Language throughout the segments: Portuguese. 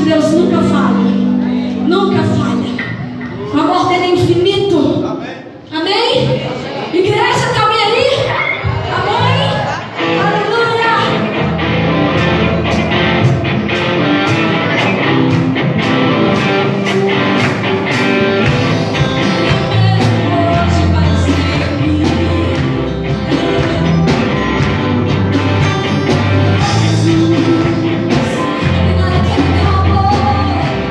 de Deus nunca falha. Nunca falha. O amor dele é infinito. Amém? Igreja, está bem aí? Amém? Aleluia! Hoje para sempre. Jesus, obrigada pelo teu amor.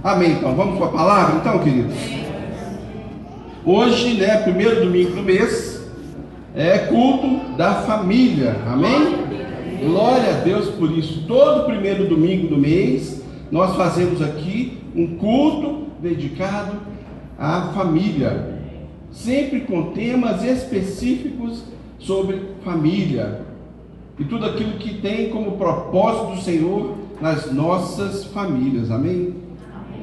Amém, então. Vamos para a palavra, então, queridos? Hoje, né, primeiro domingo do mês, é culto da família. Amém? Glória a Deus por isso. Todo primeiro domingo do mês, nós fazemos aqui um culto dedicado à família. Sempre com temas específicos sobre família. E tudo aquilo que tem como propósito do Senhor nas nossas famílias. Amém?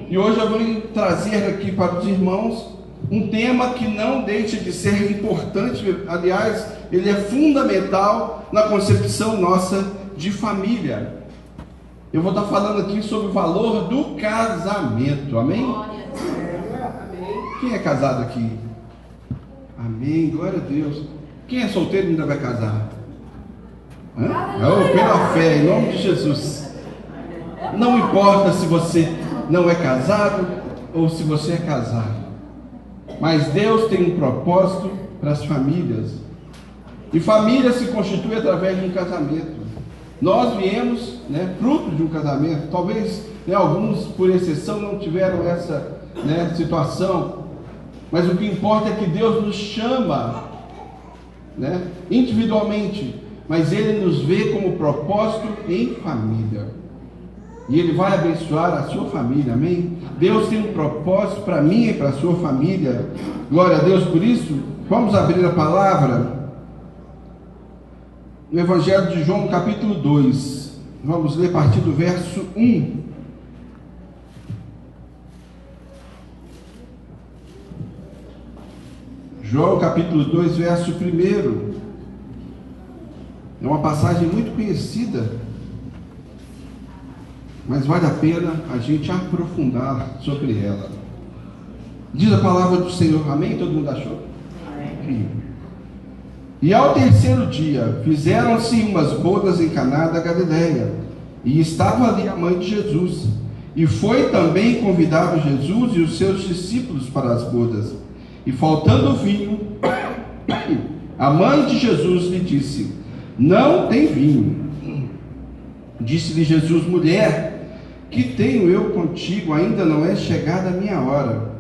E hoje eu vou trazer aqui para os irmãos um tema que não deixa de ser importante, aliás, ele é fundamental na concepção nossa de família. Eu vou estar falando aqui sobre o valor do casamento, amém? Quem é casado aqui? Amém, glória a Deus. Quem é solteiro ainda vai casar? Pela fé, em nome de Jesus. Não importa se você não é casado ou se você é casado, mas Deus tem um propósito para as famílias. E família se constitui através de um casamento. Nós viemos, né, fruto de um casamento. Talvez, né, alguns, por exceção, não tiveram essa, né, situação. Mas o que importa é que Deus nos chama, né, individualmente, mas Ele nos vê como propósito em família. E Ele vai abençoar a sua família, amém? Deus tem um propósito para mim e para a sua família. Glória a Deus por isso. Vamos abrir a palavra no Evangelho de João, capítulo 2. Vamos ler a partir do verso 1. João, capítulo 2, verso 1. É uma passagem muito conhecida, mas vale a pena a gente aprofundar sobre ela. Diz a palavra do Senhor, amém? Todo mundo achou? Amém. E ao terceiro dia, fizeram-se umas bodas em Caná da Galileia, e estava ali a mãe de Jesus, e foi também convidado Jesus e os seus discípulos para as bodas. E faltando vinho, a mãe de Jesus lhe disse: não tem vinho. Disse-lhe Jesus: mulher, que tenho eu contigo? Ainda não é chegada a minha hora.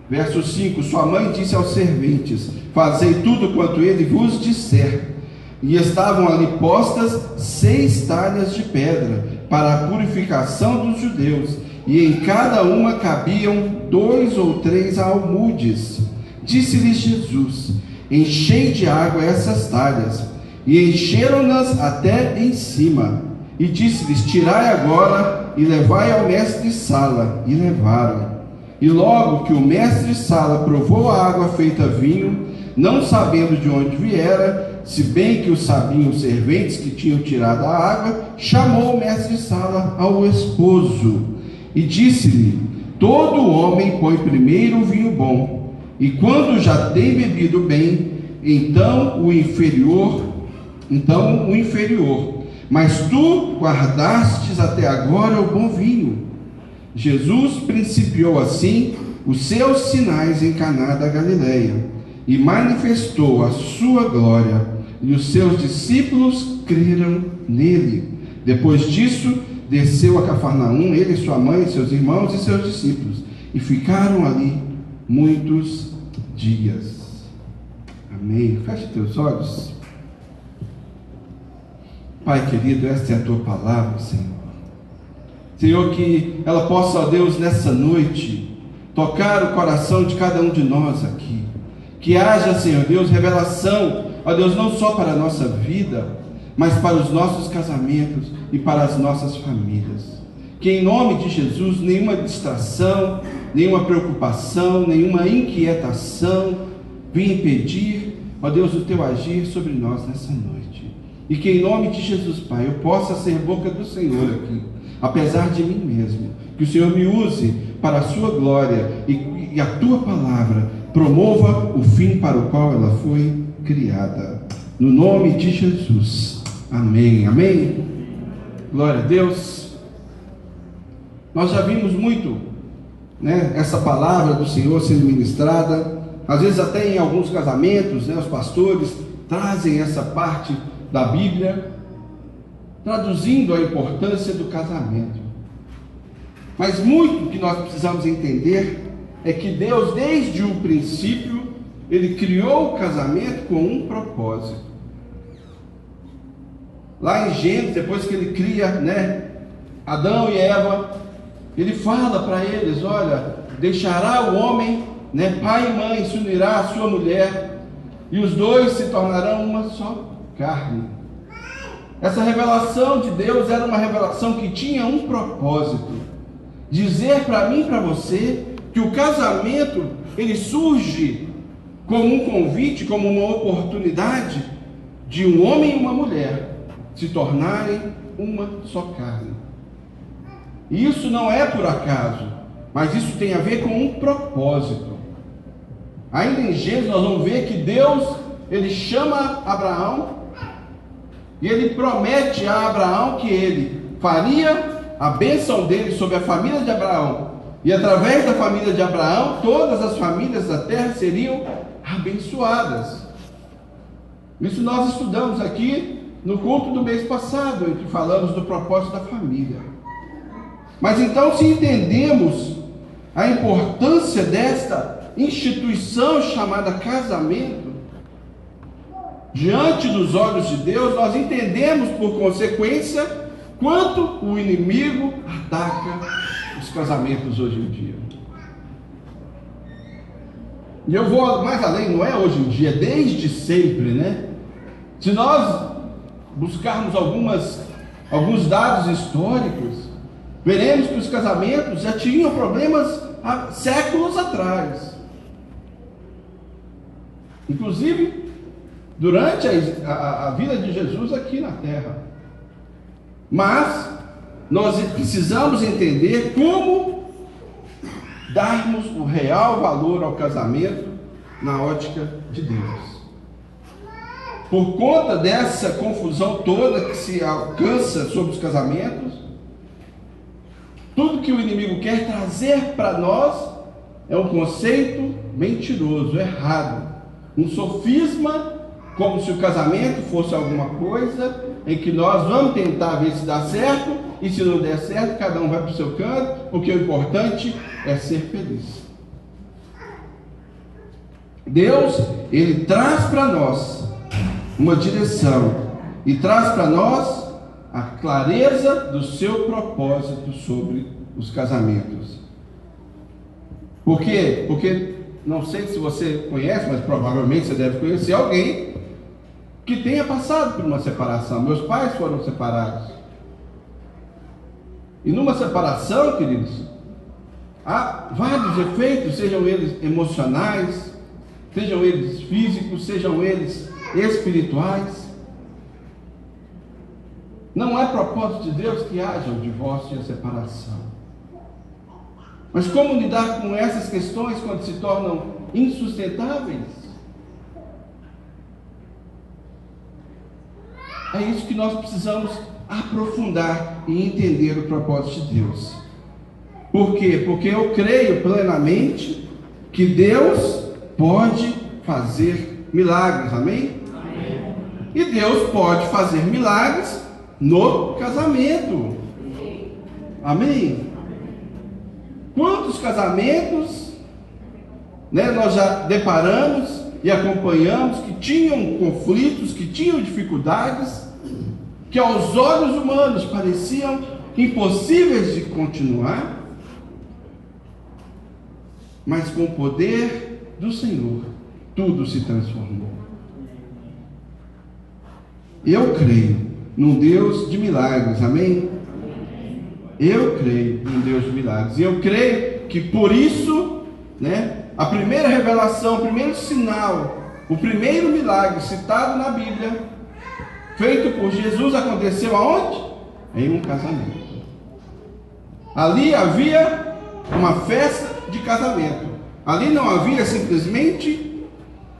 Verso 5: sua mãe disse aos serventes: fazei tudo quanto ele vos disser. E estavam ali postas 6 talhas de pedra para a purificação dos judeus, e em cada uma cabiam 2 ou 3 almudes. Disse-lhes Jesus: enchei de água essas talhas. E encheram-nas até em cima. E disse-lhes: tirai agora e levai ao mestre-sala. E levaram. E logo que o mestre-sala provou a água feita vinho, não sabendo de onde viera, se bem que o sabiam os serventes que tinham tirado a água, chamou o mestre-sala ao esposo e disse-lhe: todo homem põe primeiro o vinho bom, e quando já tem bebido bem, então o inferior, mas tu guardastes até agora o bom vinho. Jesus principiou assim os seus sinais em Caná da Galileia, e manifestou a sua glória, e os seus discípulos creram nele. Depois disso, desceu a Cafarnaum, ele, sua mãe, seus irmãos e seus discípulos, e ficaram ali muitos dias. Amém. Feche teus olhos. Pai querido, esta é a tua palavra, Senhor. Senhor, que ela possa, ó Deus, nessa noite, tocar o coração de cada um de nós aqui. Que haja, Senhor Deus, revelação, ó Deus, não só para a nossa vida, mas para os nossos casamentos e para as nossas famílias. Que em nome de Jesus, nenhuma distração, nenhuma preocupação, nenhuma inquietação venha impedir, ó Deus, o teu agir sobre nós nessa noite. E que em nome de Jesus, Pai, eu possa ser boca do Senhor aqui, apesar de mim mesmo. Que o Senhor me use para a sua glória e a tua palavra promova o fim para o qual ela foi criada. No nome de Jesus. Amém. Amém. Glória a Deus. Nós já vimos muito, né, essa palavra do Senhor sendo ministrada. Às vezes até em alguns casamentos, né, os pastores trazem essa parte da Bíblia, traduzindo a importância do casamento. Mas muito que nós precisamos entender é que Deus, desde o princípio, Ele criou o casamento com um propósito. Lá em Gênesis, depois que Ele cria, Adão e Eva, Ele fala para eles: olha, deixará o homem, pai e mãe, se unirá à sua mulher, e os dois se tornarão uma só carne. Essa revelação de Deus era uma revelação que tinha um propósito: dizer para mim e para você que o casamento, ele surge como um convite, como uma oportunidade de um homem e uma mulher se tornarem uma só carne. E isso não é por acaso, mas isso tem a ver com um propósito. Ainda em Gênesis nós vamos ver que Deus, Ele chama Abraão e Ele promete a Abraão que Ele faria a bênção dele sobre a família de Abraão, e através da família de Abraão, todas as famílias da terra seriam abençoadas. Isso nós estudamos aqui no culto do mês passado, em que falamos do propósito da família. Mas então, se entendemos a importância desta instituição chamada casamento, diante dos olhos de Deus, nós entendemos por consequência quanto o inimigo ataca os casamentos hoje em dia. E eu vou mais além, não é hoje em dia, é desde sempre, Se nós buscarmos alguns dados históricos, veremos que os casamentos já tinham problemas há séculos atrás. Inclusive, durante a vida de Jesus aqui na terra. Mas nós precisamos entender como darmos o real valor ao casamento na ótica de Deus. Por conta dessa confusão toda que se alcança sobre os casamentos, tudo que o inimigo quer trazer para nós é um conceito mentiroso, errado, um sofisma, como se o casamento fosse alguma coisa em que nós vamos tentar ver se dá certo, e se não der certo, cada um vai para o seu canto, porque o importante é ser feliz. Deus, Ele traz para nós uma direção, e traz para nós a clareza do seu propósito sobre os casamentos. Por quê? Porque, não sei se você conhece, mas provavelmente você deve conhecer alguém que tenha passado por uma separação. Meus pais foram separados. E numa separação, queridos, há vários efeitos, sejam eles emocionais, sejam eles físicos, sejam eles espirituais. Não é propósito de Deus que haja o divórcio e a separação. Mas como lidar com essas questões quando se tornam insustentáveis? É isso que nós precisamos aprofundar e entender o propósito de Deus. Por quê? Porque eu creio plenamente que Deus pode fazer milagres, amém? Amém. E Deus pode fazer milagres no casamento, amém? Quantos casamentos nós já deparamos e acompanhamos que tinham conflitos, que tinham dificuldades, que aos olhos humanos pareciam impossíveis de continuar, mas com o poder do Senhor tudo se transformou. Eu creio num Deus de milagres, amém? Eu creio num Deus de milagres, e eu creio que por isso, a primeira revelação, o primeiro sinal, o primeiro milagre citado na Bíblia, feito por Jesus, aconteceu aonde? Em um casamento. Ali havia uma festa de casamento. Ali não havia simplesmente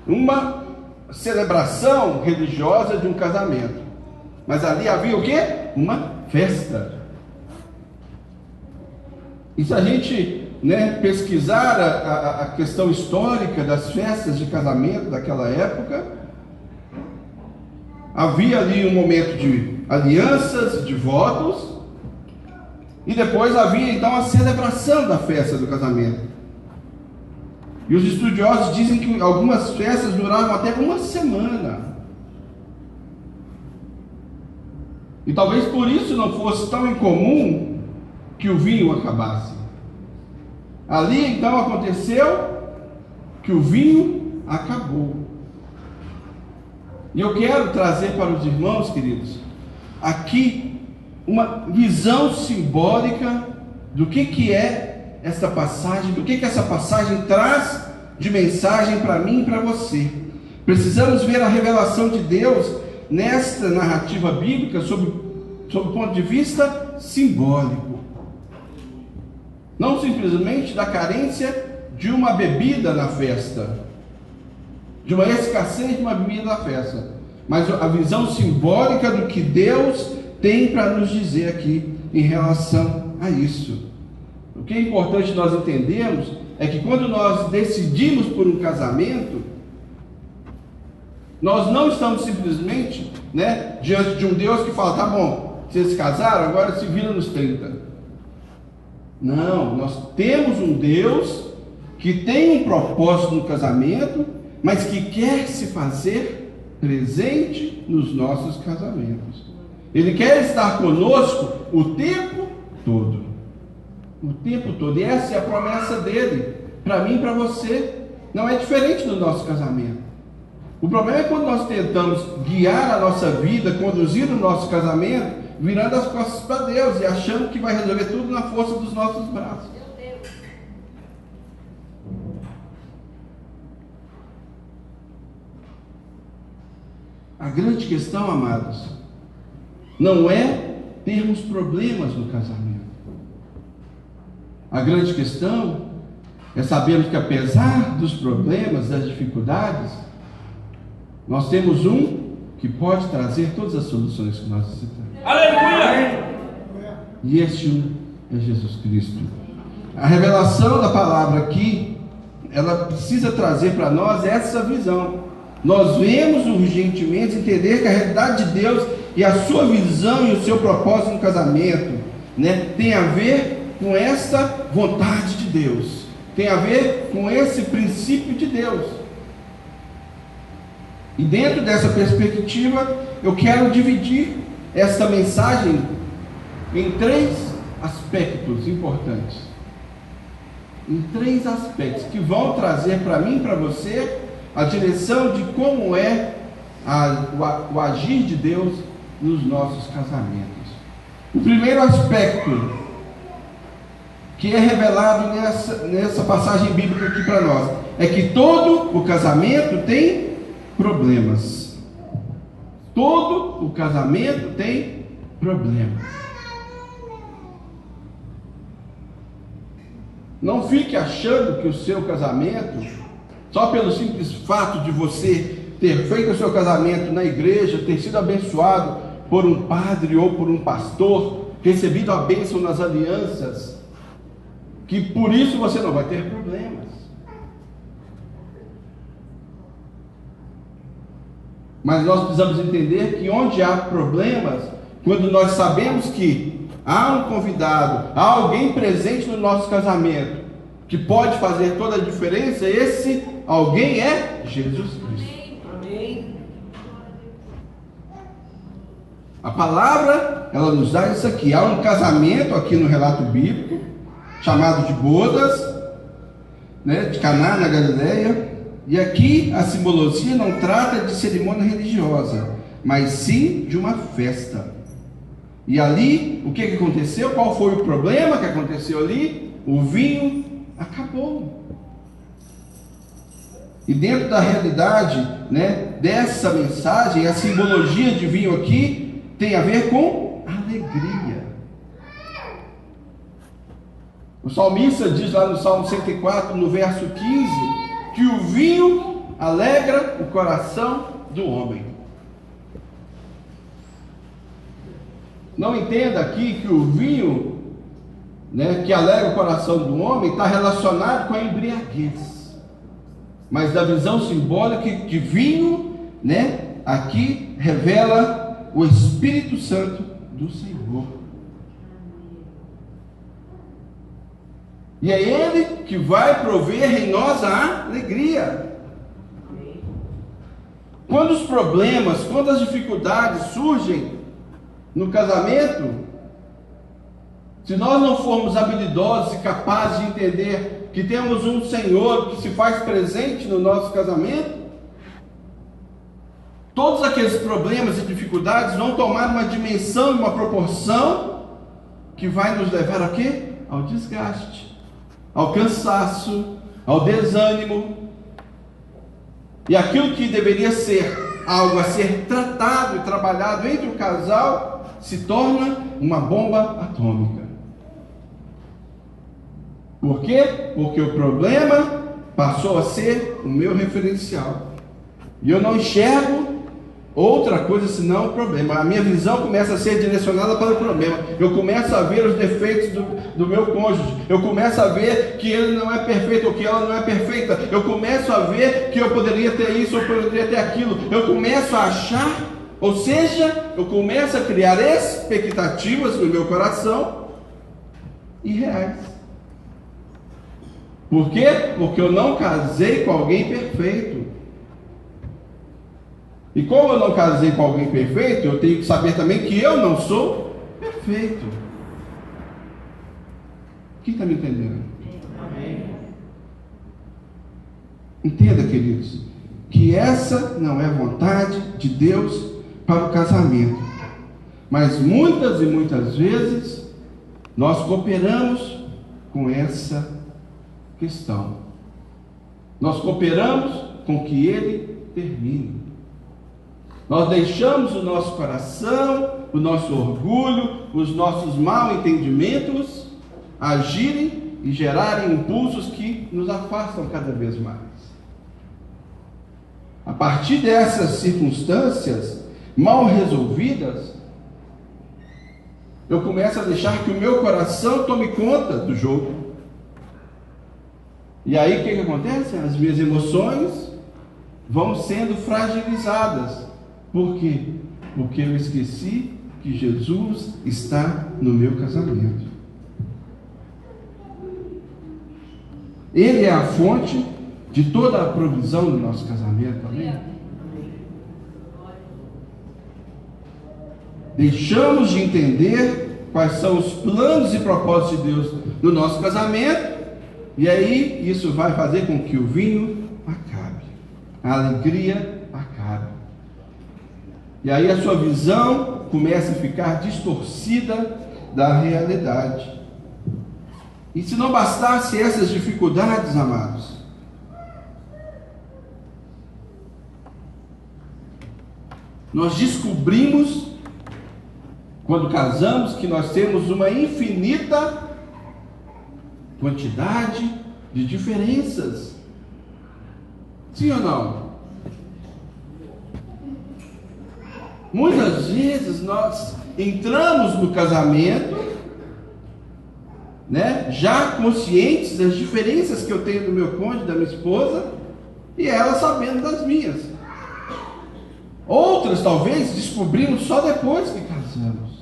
uma celebração religiosa de um casamento, mas ali havia o quê? Uma festa. E se a gente pesquisar a questão histórica das festas de casamento daquela época, havia ali um momento de alianças, de votos, E depois havia então a celebração da festa do casamento. E os estudiosos dizem que algumas festas duravam até uma semana. E talvez por isso não fosse tão incomum que o vinho acabasse. Ali então aconteceu que o vinho acabou. E eu quero trazer para os irmãos, queridos, aqui uma visão simbólica do que é essa passagem, do que essa passagem traz de mensagem para mim e para você. Precisamos ver a revelação de Deus nesta narrativa bíblica sob o ponto de vista simbólico. Não simplesmente da carência de uma bebida na festa, de uma escassez de uma bebida na festa, mas a visão simbólica do que Deus tem para nos dizer aqui em relação a isso. O que é importante nós entendermos é que quando nós decidimos por um casamento, nós não estamos simplesmente, diante de um Deus que fala, tá bom, vocês se casaram, agora se vira nos 30. Não, nós temos um Deus que tem um propósito no casamento, mas que quer se fazer presente nos nossos casamentos. Ele quer estar conosco o tempo todo. O tempo todo. E essa é a promessa dele, para mim e para você. Não é diferente do nosso casamento. O problema é quando nós tentamos guiar a nossa vida, conduzir o nosso casamento, virando as costas para Deus e achando que vai resolver tudo na força dos nossos braços. A grande questão, amados, não é termos problemas no casamento. A grande questão é sabermos que apesar dos problemas, das dificuldades, nós temos um que pode trazer todas as soluções que nós necessitamos. Aleluia! E este um é Jesus Cristo. A revelação da palavra aqui, ela precisa trazer para nós essa visão. Nós vemos urgentemente entender que a realidade de Deus e a sua visão e o seu propósito no casamento, tem a ver com esta vontade de Deus, tem a ver com esse princípio de Deus. E dentro dessa perspectiva, eu quero dividir esta mensagem em 3 aspectos importantes. Em 3 aspectos que vão trazer para mim e para você a direção de como é o agir de Deus nos nossos casamentos. O primeiro aspecto que é revelado nessa passagem bíblica aqui para nós é que todo o casamento tem problemas. Todo o casamento tem problemas. Não fique achando que o seu casamento, só pelo simples fato de você ter feito o seu casamento na igreja, ter sido abençoado por um padre ou por um pastor, recebido a bênção nas alianças, que por isso você não vai ter problemas. Mas nós precisamos entender que onde há problemas, quando nós sabemos que há um convidado, há alguém presente no nosso casamento, que pode fazer toda a diferença, esse alguém é Jesus Cristo. Amém. A palavra, ela nos dá isso aqui. Há um casamento aqui no relato bíblico, chamado de bodas, de Caná na Galileia. E aqui a simbologia não trata de cerimônia religiosa, mas sim de uma festa. E ali, o que aconteceu? Qual foi o problema que aconteceu ali? O vinho acabou. E dentro da realidade, dessa mensagem, a simbologia de vinho aqui tem a ver com alegria. O salmista diz lá no Salmo 104, no verso 15, que o vinho alegra o coração do homem. Não entenda aqui que o vinho, que alegra o coração do homem, está relacionado com a embriaguez. Mas da visão simbólica de vinho, aqui revela o Espírito Santo do Senhor. E é Ele que vai prover em nós a alegria. Quando os problemas, quando as dificuldades surgem no casamento, se nós não formos habilidosos e capazes de entender que temos um Senhor que se faz presente no nosso casamento, todos aqueles problemas e dificuldades vão tomar uma dimensão e uma proporção que vai nos levar a quê? Ao desgaste, ao cansaço, ao desânimo. E aquilo que deveria ser algo a ser tratado e trabalhado entre o casal se torna uma bomba atômica. Por quê? Porque o problema passou a ser o meu referencial. E eu não enxergo outra coisa senão o problema. A minha visão começa a ser direcionada para o problema. Eu começo a ver os defeitos do meu cônjuge. Eu começo a ver que ele não é perfeito ou que ela não é perfeita. Eu começo a ver que eu poderia ter isso ou poderia ter aquilo. Eu começo a achar, ou seja, eu começo a criar expectativas no meu coração irreais. Por quê? Porque eu não casei com alguém perfeito. E como eu não casei com alguém perfeito, eu tenho que saber também que eu não sou perfeito. Quem está me entendendo? Amém. Entenda, queridos, que essa não é a vontade de Deus para o casamento. Mas muitas e muitas vezes nós cooperamos com essa questão. Nós cooperamos com que ele termine. Nós deixamos o nosso coração, o nosso orgulho, os nossos mal entendimentos agirem e gerarem impulsos que nos afastam cada vez mais. A partir dessas circunstâncias mal resolvidas, eu começo a deixar que o meu coração tome conta do jogo. E aí o que acontece? As minhas emoções vão sendo fragilizadas. Por quê? Porque eu esqueci que Jesus está no meu casamento. Ele é a fonte de toda a provisão do nosso casamento. Amém? Deixamos de entender quais são os planos e propósitos de Deus no nosso casamento, e aí isso vai fazer com que o vinho acabe, a alegria acabe. E aí a sua visão começa a ficar distorcida da realidade. E se não bastasse essas dificuldades, amados, nós descobrimos, quando casamos, que nós temos uma infinita quantidade de diferenças. Sim ou não? Muitas vezes nós entramos no casamento, né, já conscientes das diferenças que eu tenho do meu cônjuge, da minha esposa, e ela sabendo das minhas. Outras talvez descobrimos só depois que casamos.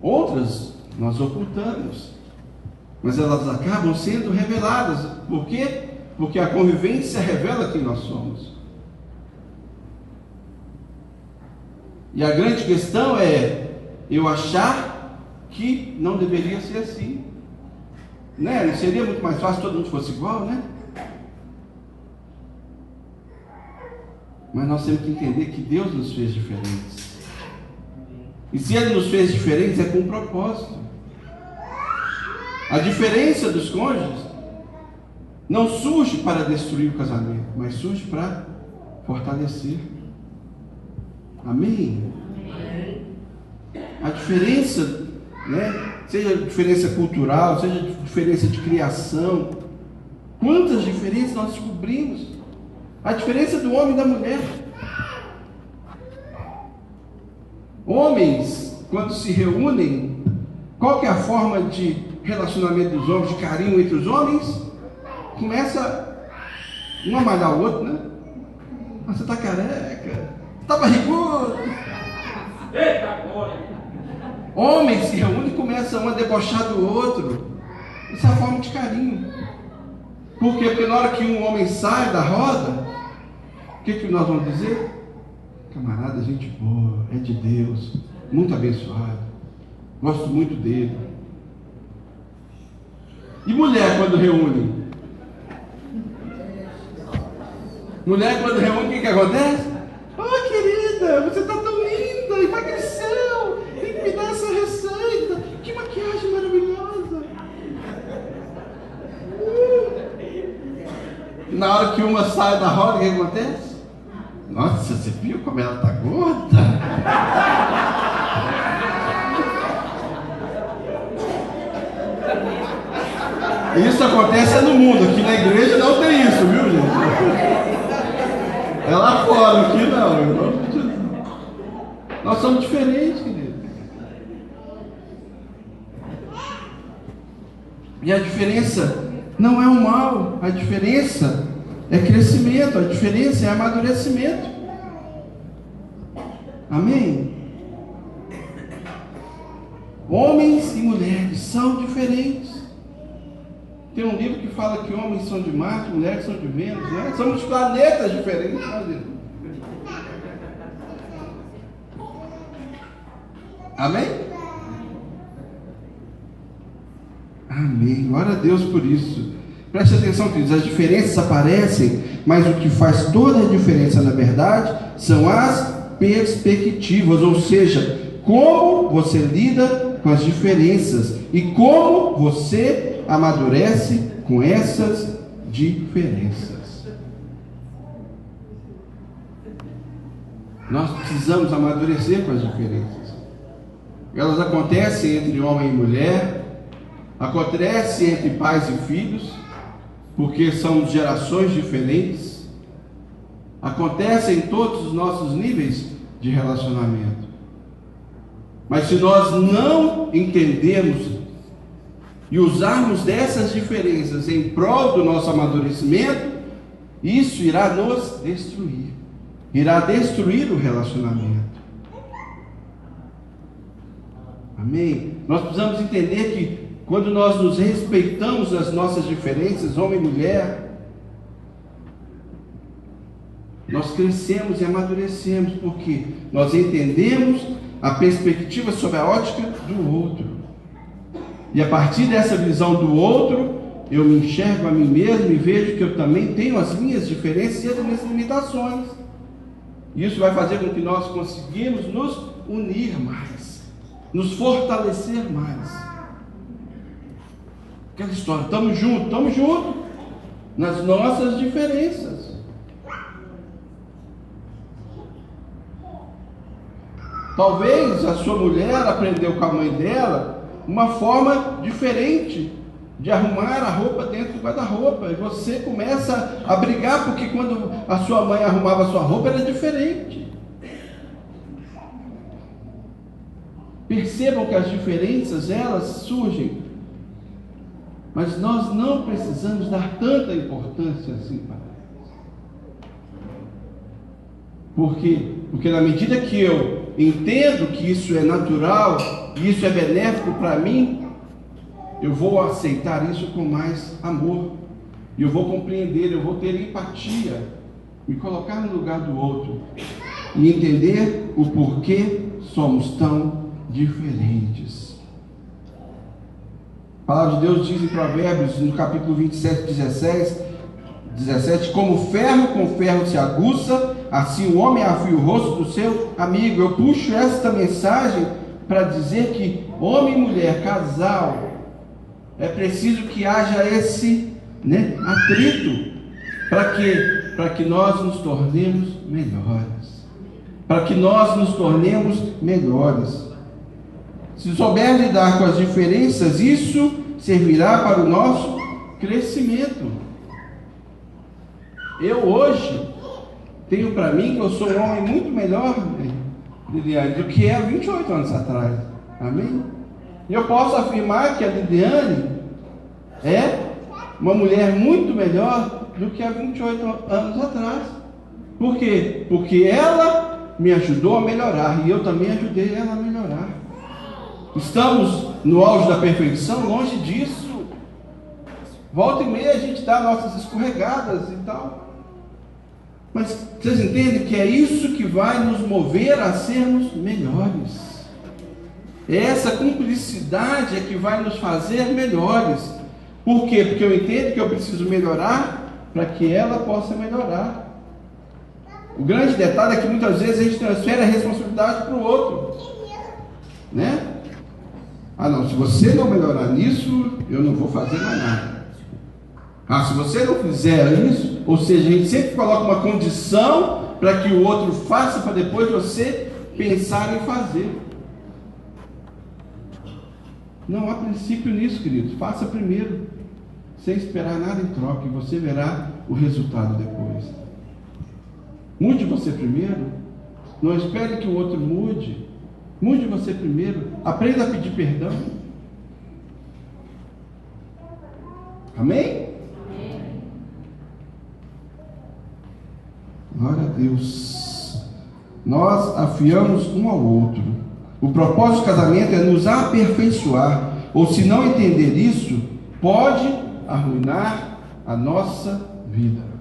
Outras nós ocultamos, mas elas acabam sendo reveladas. Por quê? Porque a convivência revela quem nós somos. E a grande questão é eu achar que não deveria ser assim, né? Não seria muito mais fácil se todo mundo fosse igual, né? Mas nós temos que entender que Deus nos fez diferentes. E se Ele nos fez diferentes é com um propósito. A diferença dos cônjuges não surge para destruir o casamento, mas surge para fortalecer. Amém? A diferença, né, seja diferença cultural, seja diferença de criação, quantas diferenças nós descobrimos? A diferença do homem e da mulher. Homens, quando se reúnem, qual que é a forma de relacionamento dos homens, de carinho entre os homens? Começa um a malhar o outro, né? Ah, você está careca, está barrigudo. Eita, glória! Homens se reúnem e começam um a debochar do outro. Isso é uma forma de carinho. Por quê? Porque na hora que um homem sai da roda, o que nós vamos dizer? Camarada, gente boa, é de Deus, muito abençoado, gosto muito dele. E mulher quando reúne? Mulher quando reúne, o que acontece? Oh, querida, você está tão linda, emagreceu, tem que me dar essa receita, que maquiagem maravilhosa. Na hora que uma sai da roda, o que acontece? Nossa, você viu como ela está gorda? Isso acontece no mundo, aqui na igreja não tem isso, viu, gente? É lá fora, aqui não. Nós somos diferentes, querido. E a diferença não é o mal, a diferença é crescimento, a diferença é amadurecimento. Amém? Homens e mulheres são diferentes. Tem um livro que fala que homens são de Marte, mulheres são de Vênus, né? Somos planetas diferentes, né? Amém? Amém. Glória a Deus por isso. Preste atenção, queridos, as diferenças aparecem, mas o que faz toda a diferença, na verdade, são as perspectivas, ou seja, como você lida com as diferenças e como você amadurece com essas diferenças. Nós precisamos amadurecer com as diferenças. Elas acontecem entre homem e mulher, acontecem entre pais e filhos, porque são gerações diferentes, acontecem em todos os nossos níveis de relacionamento. Mas se nós não entendermos e usarmos dessas diferenças em prol do nosso amadurecimento, isso irá nos destruir, irá destruir o relacionamento. Amém? Nós precisamos entender que quando nós nos respeitamos nas nossas diferenças, homem e mulher, nós crescemos e amadurecemos, porque nós entendemos a perspectiva sob a ótica do outro. E a partir dessa visão do outro, eu me enxergo a mim mesmo e vejo que eu também tenho as minhas diferenças e as minhas limitações. Isso vai fazer com que nós conseguimos nos unir mais, nos fortalecer mais. Aquela história, estamos juntos nas nossas diferenças. Talvez a sua mulher aprendeu com a mãe dela uma forma diferente de arrumar a roupa dentro do guarda-roupa, e você começa a brigar porque quando a sua mãe arrumava a sua roupa era diferente. Percebam que as diferenças, elas surgem, mas nós não precisamos dar tanta importância assim para elas. Por quê? Porque na medida que eu entendo que isso é natural e isso é benéfico para mim, eu vou aceitar isso com mais amor, e eu vou compreender, eu vou ter empatia, me colocar no lugar do outro e entender o porquê somos tão diferentes. A palavra de Deus diz em Provérbios, no capítulo 27, 17, como ferro com ferro se aguça, assim o homem afia o rosto do seu amigo. Eu puxo esta mensagem para dizer que homem e mulher, casal, é preciso que haja esse atrito, para que nós nos tornemos melhores, para que nós nos tornemos melhores. Se souber lidar com as diferenças, isso servirá para o nosso crescimento. Eu hoje tenho para mim que eu sou um homem muito melhor, Liliane, do que há 28 anos atrás. Amém? E eu posso afirmar que a Liliane é uma mulher muito melhor do que há 28 anos atrás. Por quê? Porque ela me ajudou a melhorar e eu também ajudei ela a melhorar. Estamos no auge da perfeição? Longe disso. Volta e meia a gente dá nossas escorregadas e tal. Mas vocês entendem que é isso que vai nos mover a sermos melhores. Essa cumplicidade é que vai nos fazer melhores. Por quê? Porque eu entendo que eu preciso melhorar para que ela possa melhorar. O grande detalhe é que muitas vezes a gente transfere a responsabilidade para o outro, né? Ah não, se você não melhorar nisso, eu não vou fazer mais nada. Ah, se você não fizer isso, ou seja, a gente sempre coloca uma condição para que o outro faça, para depois você pensar em fazer. Não há princípio nisso, queridos. Faça primeiro, sem esperar nada em troca, e você verá o resultado depois. Mude você primeiro. Não espere que o outro mude. Mude você primeiro. Aprenda a pedir perdão. Amém? Glória a Deus. Nós afiamos um ao outro. O propósito do casamento é nos aperfeiçoar. Ou se não entender isso, pode arruinar a nossa vida.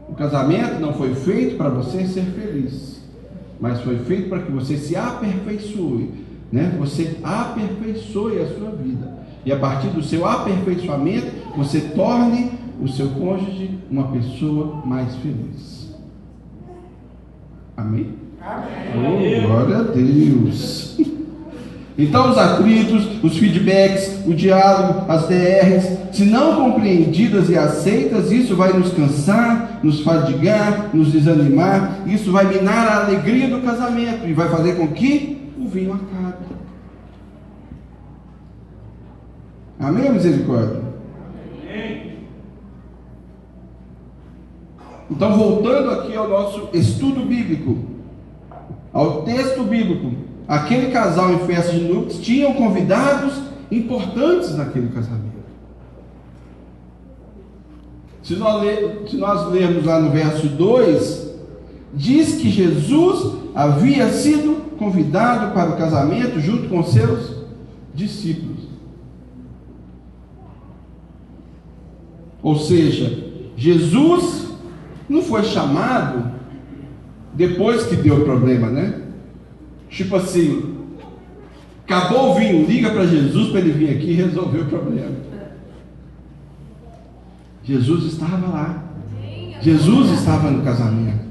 O casamento não foi feito para você ser feliz, mas foi feito para que você se aperfeiçoe, né? Você aperfeiçoe a sua vida. E a partir do seu aperfeiçoamento, você torne o seu cônjuge uma pessoa mais feliz. Amém? Amém. Oh, glória a Deus. Então os atritos, os feedbacks, o diálogo, as DRs, se não compreendidas e aceitas, isso vai nos cansar, nos fadigar, nos desanimar. Isso vai minar a alegria do casamento e vai fazer com que o vinho acabe. Amém, misericórdia? Amém. Então, voltando aqui ao nosso estudo bíblico, ao texto bíblico, aquele casal em festa de núpcias tinham convidados importantes naquele casamento. Se nós lermos lá no verso 2, diz que Jesus havia sido convidado para o casamento junto com seus discípulos. Ou seja, Jesus não foi chamado depois que deu o problema, né? Tipo assim, acabou o vinho, liga para Jesus para ele vir aqui e resolver o problema. Jesus estava lá. Jesus estava no casamento.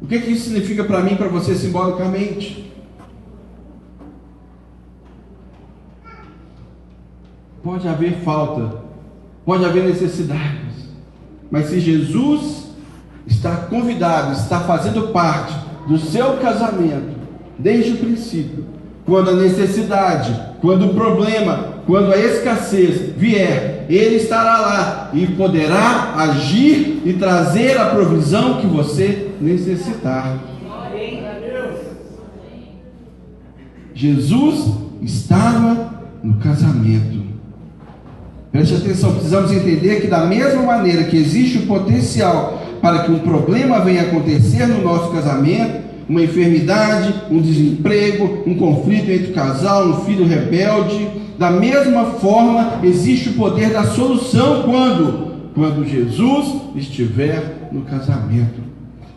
O que isso significa para mim e para você simbolicamente? Pode haver falta, pode haver necessidades, mas se Jesus está convidado, está fazendo parte do seu casamento, desde o princípio, quando a necessidade, quando o problema, quando a escassez vier, Ele estará lá e poderá agir e trazer a provisão que você necessitar. Jesus estava no casamento. Preste atenção, precisamos entender que da mesma maneira que existe o potencial para que um problema venha acontecer no nosso casamento, uma enfermidade, um desemprego, um conflito entre o casal, um filho rebelde, da mesma forma existe o poder da solução quando Jesus estiver no casamento.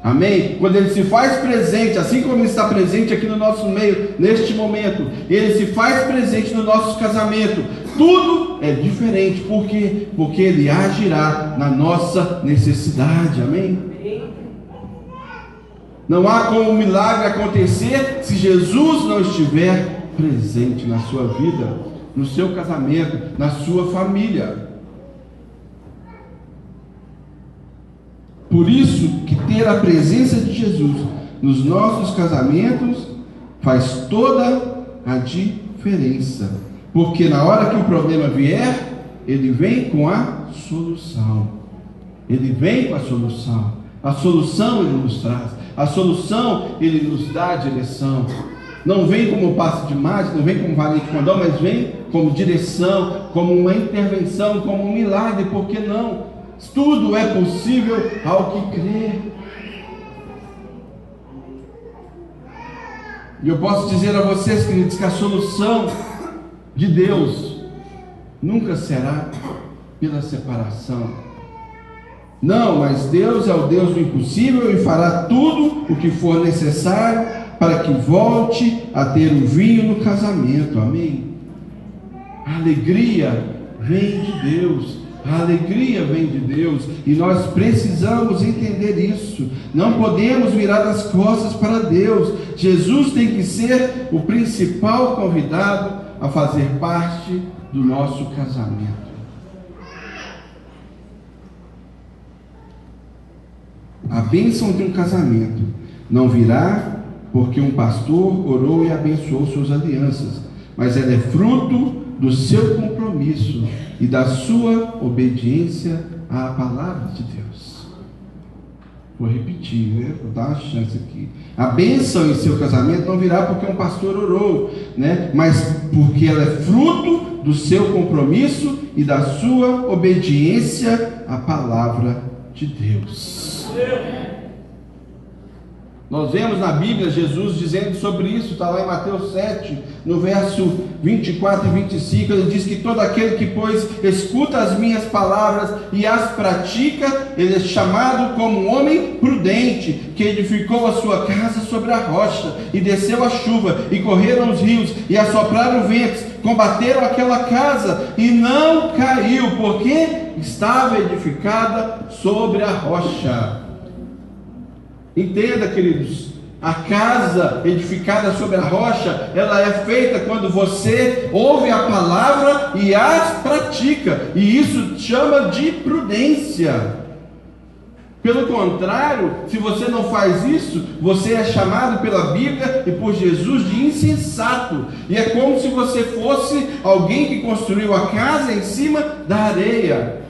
Amém? Quando Ele se faz presente, assim como Ele está presente aqui no nosso meio, neste momento, Ele se faz presente no nosso casamento. Tudo é diferente. Por quê? Porque Ele agirá na nossa necessidade. Amém? Não há como um milagre acontecer se Jesus não estiver presente na sua vida, no seu casamento, na sua família. Por isso que ter a presença de Jesus nos nossos casamentos faz toda a diferença. Porque na hora que o problema vier, Ele vem com a solução. Ele vem com a solução. A solução Ele nos traz. A solução Ele nos dá a direção. Não vem como um passe de mágica, não vem como um valente condão, mas vem como direção, como uma intervenção, como um milagre. Por que não? Tudo é possível ao que crê. E eu posso dizer a vocês, queridos, que a solução de Deus nunca será pela separação. Não, mas Deus é o Deus do impossível e fará tudo o que for necessário para que volte a ter o vinho no casamento. Amém? A alegria vem de Deus. A alegria vem de Deus e nós precisamos entender isso. Não podemos virar as costas para Deus. Jesus tem que ser o principal convidado a fazer parte do nosso casamento. A bênção de um casamento não virá porque um pastor orou e abençoou suas alianças, mas ela é fruto do seu compromisso e da sua obediência à palavra de Deus. Vou repetir, né? Vou dar uma chance aqui. A bênção em seu casamento não virá porque um pastor orou, né? Mas porque ela é fruto do seu compromisso e da sua obediência à palavra de Deus. Nós vemos na Bíblia Jesus dizendo sobre isso, está lá em Mateus 7, no verso 24 e 25, ele diz que todo aquele que, pois, escuta as minhas palavras e as pratica, ele é chamado como um homem prudente, que edificou a sua casa sobre a rocha, e desceu a chuva, e correram os rios, e assopraram ventos, combateram aquela casa, e não caiu, porque estava edificada sobre a rocha. Entenda, queridos, a casa edificada sobre a rocha, ela é feita quando você ouve a palavra e as pratica, e isso chama de prudência. Pelo contrário, se você não faz isso, você é chamado pela Bíblia e por Jesus de insensato, e é como se você fosse alguém que construiu a casa em cima da areia.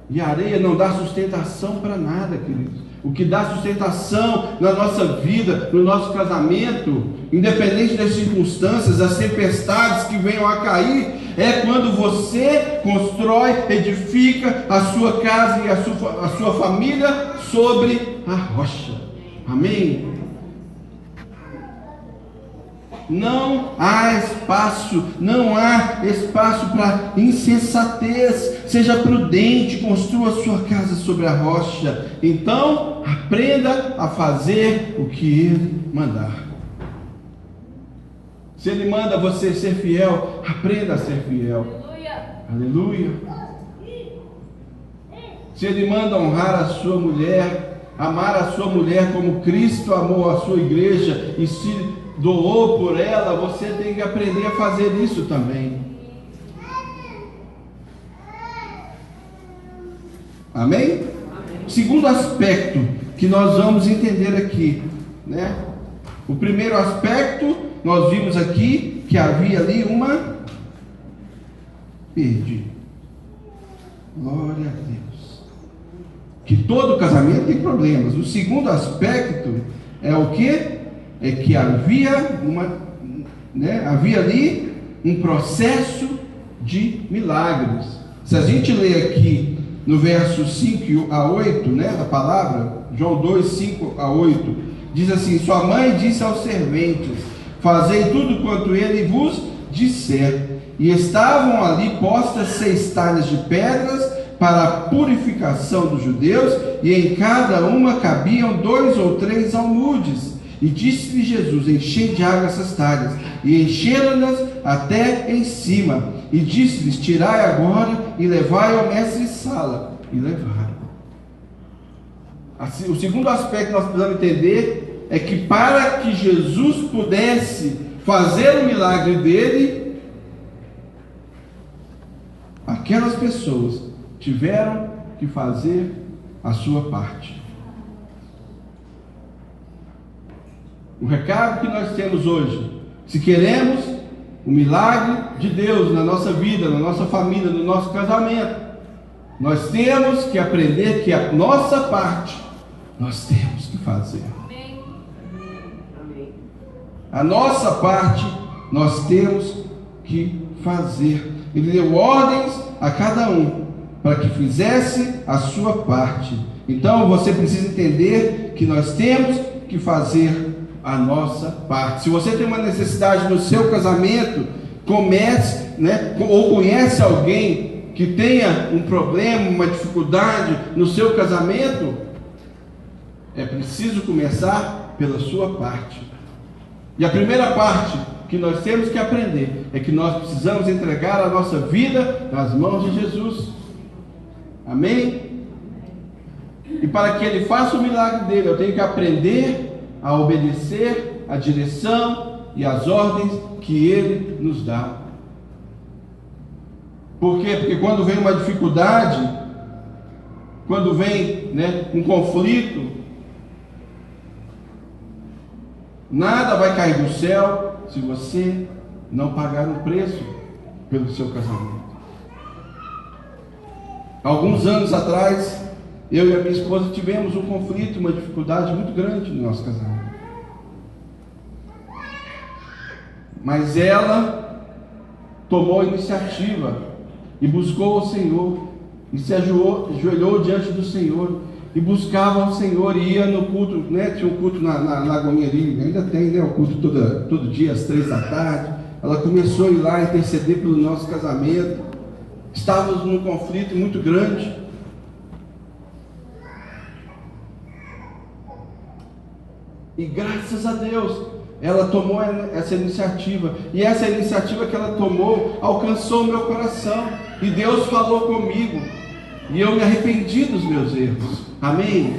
E a areia não dá sustentação para nada, queridos. O que dá sustentação na nossa vida, no nosso casamento, independente das circunstâncias, das tempestades que venham a cair, é quando você constrói, edifica a sua casa e a sua família sobre a rocha. Amém? Não há espaço para insensatez. Seja prudente, construa sua casa sobre a rocha. Então, aprenda a fazer o que Ele mandar. Se Ele manda você ser fiel, aprenda a ser fiel. Aleluia. Se Ele manda honrar a sua mulher, amar a sua mulher como Cristo amou a sua igreja e se doou por ela, você tem que aprender a fazer isso também. Amém? Segundo aspecto que nós vamos entender aqui, né? O primeiro aspecto, nós vimos aqui que havia ali uma perdi. Glória a Deus. Que todo casamento tem problemas. O segundo aspecto é o que? É que havia havia ali um processo de milagres. Se a gente ler aqui no verso 5 a 8, da palavra, João 2, 5 a 8, diz assim: sua mãe disse aos serventes: fazei tudo quanto ele vos disser. E estavam ali postas 6 talhas de pedras para a purificação dos judeus, e em cada uma cabiam 2 ou 3 almudes. E disse-lhe Jesus: enchei de água essas talhas, e encheram-nas até em cima. E disse-lhes: tirai agora e levai ao mestre-sala. E levaram. Assim, o segundo aspecto que nós precisamos entender é que para que Jesus pudesse fazer o milagre dele, aquelas pessoas tiveram que fazer a sua parte. O recado que nós temos hoje: se queremos o milagre de Deus na nossa vida, na nossa família, no nosso casamento, nós temos que aprender que a nossa parte nós temos que fazer. A nossa parte nós temos que fazer. Ele deu ordens a cada um para que fizesse a sua parte. Então você precisa entender que nós temos que fazer a nossa parte. Se você tem uma necessidade no seu casamento, comece, ou conhece alguém que tenha um problema, uma dificuldade no seu casamento, é preciso começar pela sua parte. E a primeira parte que nós temos que aprender é que nós precisamos entregar a nossa vida nas mãos de Jesus. Amém? E para que Ele faça o milagre dele, eu tenho que aprender a obedecer a direção e as ordens que Ele nos dá. Por quê? Porque quando vem uma dificuldade, quando vem um conflito, nada vai cair do céu se você não pagar um preço pelo seu casamento. Alguns anos atrás, eu e a minha esposa tivemos um conflito, uma dificuldade muito grande no nosso casamento. Mas ela tomou a iniciativa e buscou o Senhor, e se ajoelhou diante do Senhor, e buscava o Senhor, e ia no culto, tinha um culto na Lagoinha ali, ainda tem, o culto todo dia, às 3 da tarde. Ela começou a ir lá interceder pelo nosso casamento. Estávamos num conflito muito grande. E graças a Deus, ela tomou essa iniciativa. E essa iniciativa que ela tomou alcançou o meu coração. E Deus falou comigo. E eu me arrependi dos meus erros. Amém?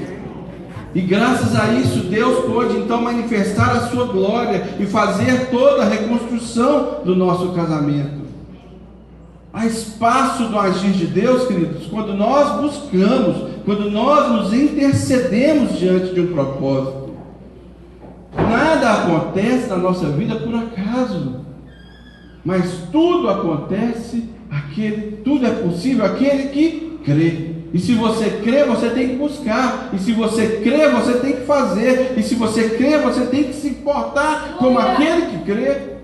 E graças a isso, Deus pôde então manifestar a sua glória e fazer toda a reconstrução do nosso casamento. Há espaço do agir de Deus, queridos, quando nós buscamos, quando nós nos intercedemos diante de um propósito. Nada acontece na nossa vida por acaso, mas tudo acontece, tudo é possível aquele que crê. E se você crê, você tem que buscar. E se você crê, você tem que fazer. E se você crê, você tem que se portar como aquele que crê.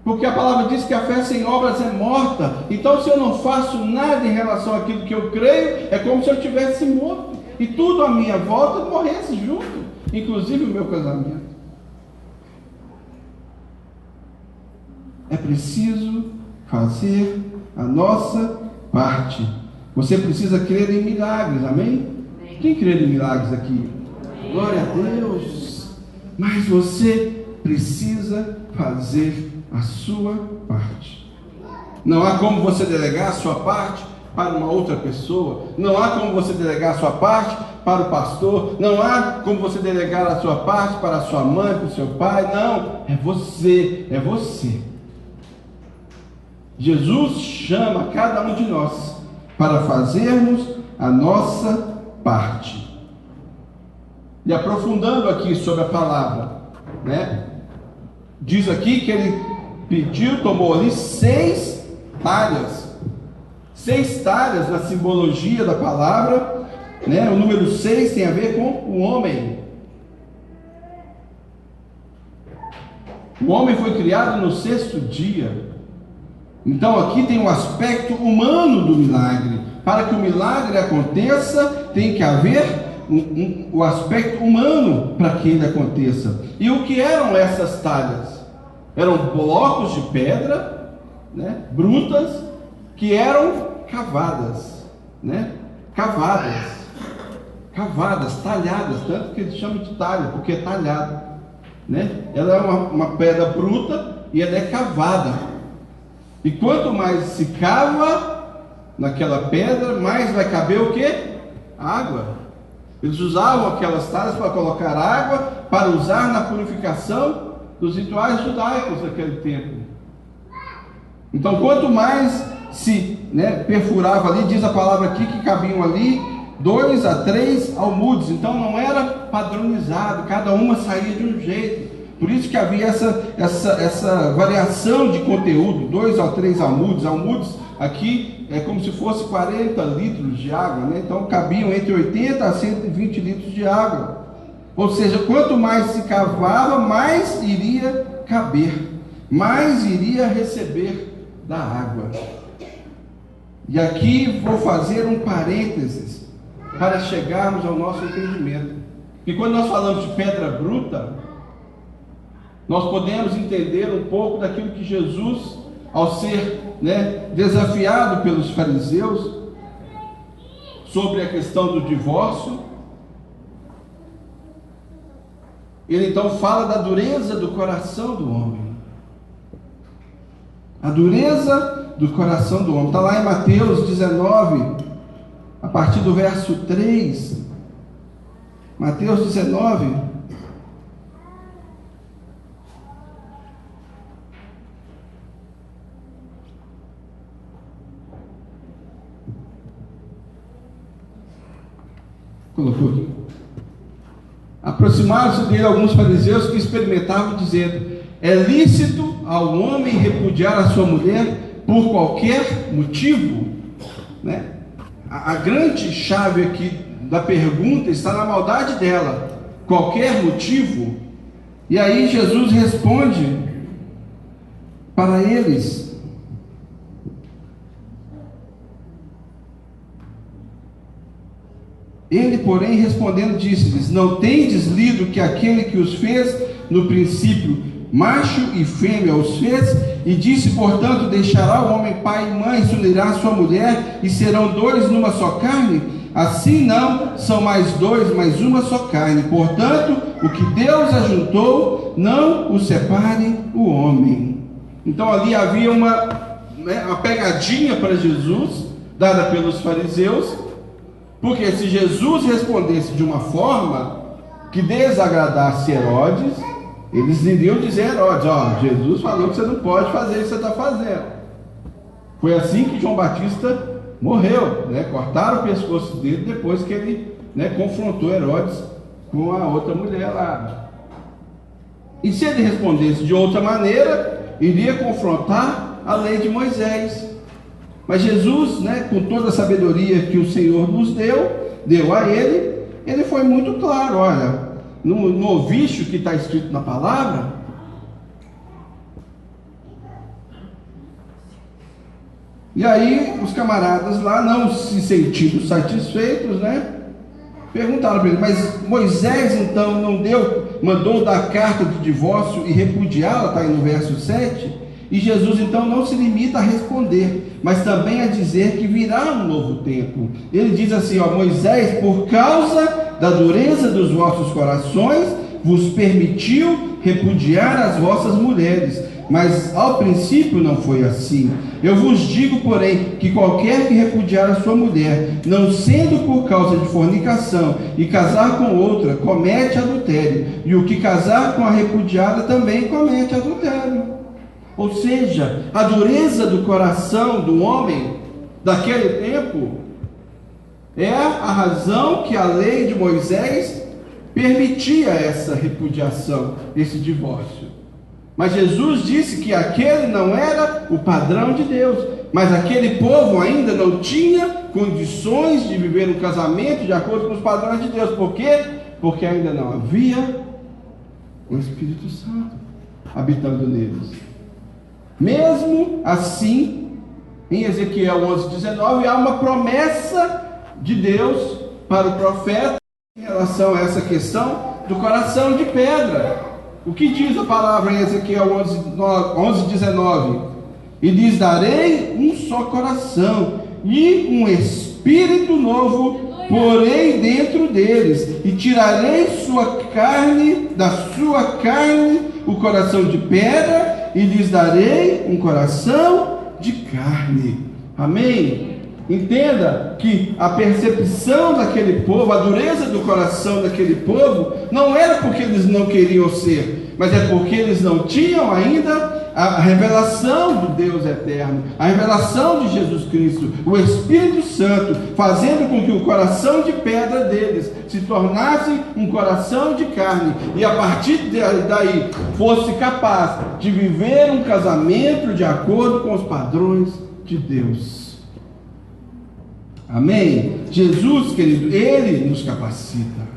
Porque a palavra diz que a fé sem obras é morta. Então, se eu não faço nada em relação àquilo que eu creio, é como se eu tivesse morto. E tudo à minha volta morresse junto, inclusive o meu casamento. É preciso fazer a nossa parte. Você precisa crer em milagres, amém? Quem crê em milagres aqui? Glória a Deus. Mas você precisa fazer a sua parte. Não há como você delegar a sua parte para uma outra pessoa. Não há como você delegar a sua parte para o pastor. Não há como você delegar a sua parte para a sua mãe, para o seu pai. Não, é você, é você. Jesus chama cada um de nós para fazermos a nossa parte. E aprofundando aqui sobre a palavra, diz aqui que ele tomou ali 6 talhas. 6 talhas na simbologia da palavra, o número 6 tem a ver com o homem. O homem foi criado no 6º dia. Então aqui tem um aspecto humano do milagre. Para que o milagre aconteça, tem que haver o aspecto humano para que ele aconteça. E o que eram essas talhas? Eram blocos de pedra, brutas, que eram cavadas, cavadas, talhadas, tanto que eles chamam de talha, porque é talhado, Ela é uma pedra bruta e ela é cavada. E quanto mais se cava naquela pedra, mais vai caber o quê? Água. Eles usavam aquelas talhas para colocar água, para usar na purificação dos rituais judaicos daquele tempo. Então, quanto mais se perfurava ali, diz a palavra aqui que cabiam ali 2 a 3 almudes. Então não era padronizado, cada uma saía de um jeito. Por isso que havia essa variação de conteúdo, 2 a 3 almudes. Almudes aqui é como se fosse 40 litros de água, Então cabiam entre 80 a 120 litros de água. Ou seja, quanto mais se cavava, mais iria caber, mais iria receber da água. E aqui vou fazer um parênteses para chegarmos ao nosso entendimento. que quando nós falamos de pedra bruta, nós podemos entender um pouco daquilo que Jesus, ao ser desafiado pelos fariseus sobre a questão do divórcio, ele então fala da dureza do coração do homem. A dureza do coração do homem. Está lá em Mateus 19, a partir do verso 3. Mateus 19. Colocou aqui. Aproximaram-se dele alguns fariseus que experimentavam, dizendo: é lícito ao homem repudiar a sua mulher por qualquer motivo? A grande chave aqui da pergunta está na maldade dela. Qualquer motivo? E aí Jesus responde para eles. Ele, porém, respondendo, disse-lhes: não tendes lido que aquele que os fez no princípio, macho e fêmea os fez, e disse, portanto, deixará o homem pai e mãe, se unirá a sua mulher, e serão dois numa só carne? Assim não, são mais dois, mas uma só carne. Portanto, o que Deus ajuntou, não o separe o homem. Então ali havia uma pegadinha para Jesus, dada pelos fariseus, porque se Jesus respondesse de uma forma que desagradasse Herodes, eles iriam dizer a Herodes: Jesus falou que você não pode fazer o que você está fazendo. Foi assim que João Batista morreu, cortaram o pescoço dele depois que ele confrontou Herodes com a outra mulher lá. E se ele respondesse de outra maneira, iria confrontar a lei de Moisés. Mas Jesus, com toda a sabedoria que o Senhor nos deu a ele foi muito claro. Olha, no ovício que está escrito na palavra, e aí os camaradas lá, não se sentindo satisfeitos, perguntaram para ele: mas Moisés então não mandou dar carta de divórcio e repudiá-la? Está aí no verso 7. E Jesus então não se limita a responder, mas também a dizer que virá um novo tempo. Ele diz assim: Moisés, por causa da dureza dos vossos corações, vos permitiu repudiar as vossas mulheres, mas ao princípio não foi assim. Eu vos digo, porém, que qualquer que repudiar a sua mulher, não sendo por causa de fornicação, e casar com outra, comete adultério, e o que casar com a repudiada também comete adultério. Ou seja, a dureza do coração do homem daquele tempo é a razão que a lei de Moisés permitia essa repudiação, esse divórcio. Mas Jesus disse que aquele não era o padrão de Deus, mas aquele povo ainda não tinha condições de viver um casamento de acordo com os padrões de Deus. Por quê? Porque ainda não havia o Espírito Santo habitando neles. Mesmo assim, em Ezequiel 11:19, há uma promessa de Deus para o profeta em relação a essa questão do coração de pedra. O que diz a palavra em Ezequiel 11:19? E lhes darei um só coração e um espírito novo porei dentro deles, e tirarei da sua carne o coração de pedra, e lhes darei um coração de carne. Amém? Entenda que a percepção daquele povo, a dureza do coração daquele povo, não era porque eles não queriam ser, mas é porque eles não tinham ainda a revelação do Deus eterno, a revelação de Jesus Cristo, o Espírito Santo, fazendo com que o coração de pedra deles se tornasse um coração de carne, e a partir daí fosse capaz de viver um casamento de acordo com os padrões de Deus. Amém? Jesus, querido, Ele nos capacita.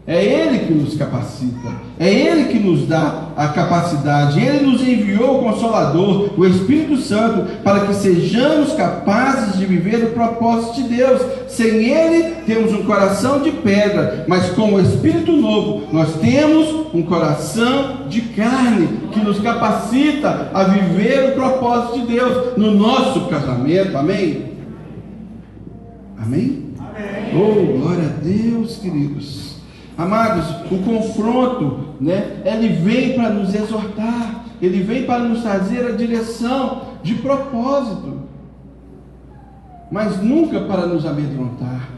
É Ele que nos capacita, é Ele que nos dá a capacidade. Ele nos enviou o Consolador, o Espírito Santo, para que sejamos capazes de viver o propósito de Deus, sem Ele temos um coração de pedra, mas com o Espírito novo nós temos um coração de carne, que nos capacita a viver o propósito de Deus no nosso casamento. Amém? Amém? Amém. Oh, glória a Deus, queridos. Amados, o confronto, ele vem para nos exortar, ele vem para nos trazer a direção de propósito, mas nunca para nos amedrontar.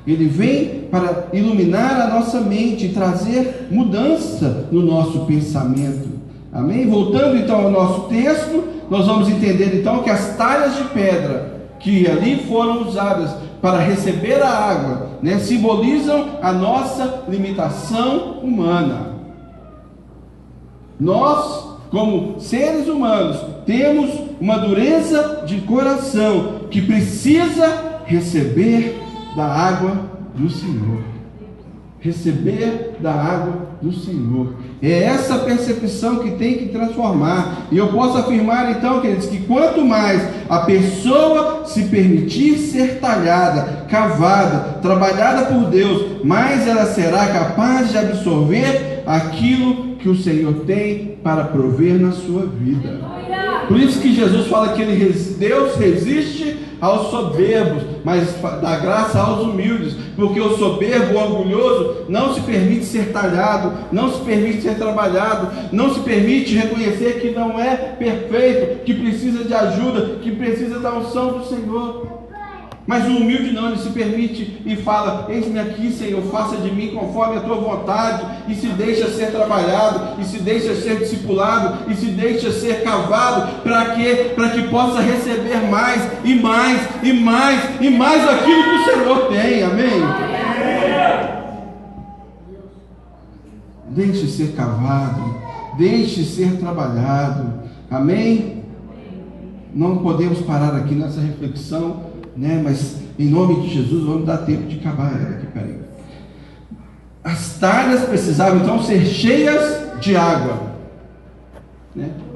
Ele vem para iluminar a nossa mente e trazer mudança no nosso pensamento. Amém? Voltando então ao nosso texto, nós vamos entender então que as talhas de pedra que ali foram usadas para receber a água, simbolizam a nossa limitação humana. Nós, como seres humanos, temos uma dureza de coração que precisa receber da água do Senhor. Receber da água do Senhor. É essa percepção que tem que transformar. E eu posso afirmar então, queridos, que quanto mais a pessoa se permitir ser talhada, cavada, trabalhada por Deus, mais ela será capaz de absorver aquilo que o Senhor tem para prover na sua vida. Por isso que Jesus fala que Deus resiste aos soberbos, mas dá graça aos humildes, porque o soberbo, o orgulhoso, não se permite ser talhado, não se permite ser trabalhado, não se permite reconhecer que não é perfeito, que precisa de ajuda, que precisa da unção do Senhor. Mas o humilde não, ele se permite e fala: eis-me aqui, Senhor, faça de mim conforme a tua vontade, e se deixa ser trabalhado, e se deixa ser discipulado, e se deixa ser cavado, para quê? Para que possa receber mais, e mais, e mais, e mais aquilo que o Senhor tem. Amém? Deixe ser cavado, deixe ser trabalhado. Amém? Não podemos parar aqui nessa reflexão, mas em nome de Jesus vamos dar tempo de acabar ela aqui. Peraí. As talhas precisavam então ser cheias de água.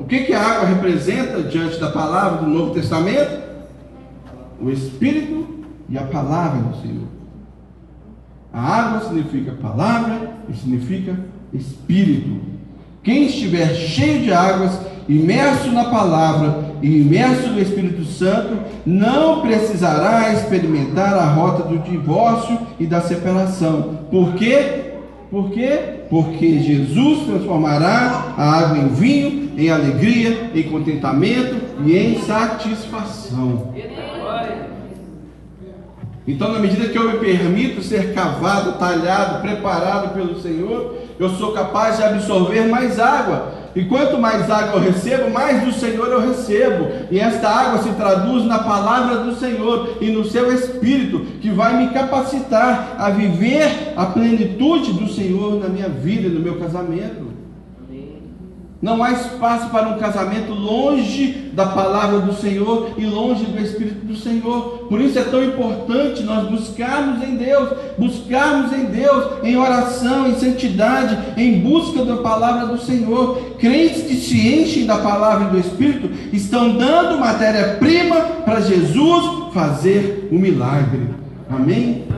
O que a água representa diante da palavra do Novo Testamento? O Espírito e a palavra do Senhor. A água significa palavra e significa Espírito. Quem estiver cheio de águas, imerso na palavra e imerso no Espírito Santo, não precisará experimentar a rota do divórcio e da separação. Por quê? Por quê? Porque Jesus transformará a água em vinho, em alegria, em contentamento e em satisfação. Então, na medida que eu me permito ser cavado, talhado, preparado pelo Senhor, eu sou capaz de absorver mais água. E quanto mais água eu recebo, mais do Senhor eu recebo. E esta água se traduz na palavra do Senhor e no seu Espírito, que vai me capacitar a viver a plenitude do Senhor na minha vida e no meu casamento. Não há espaço para um casamento longe da palavra do Senhor e longe do Espírito do Senhor. Por isso é tão importante nós buscarmos em Deus, em oração, em santidade, em busca da palavra do Senhor. Crentes que se enchem da palavra e do Espírito estão dando matéria-prima para Jesus fazer o milagre. Amém?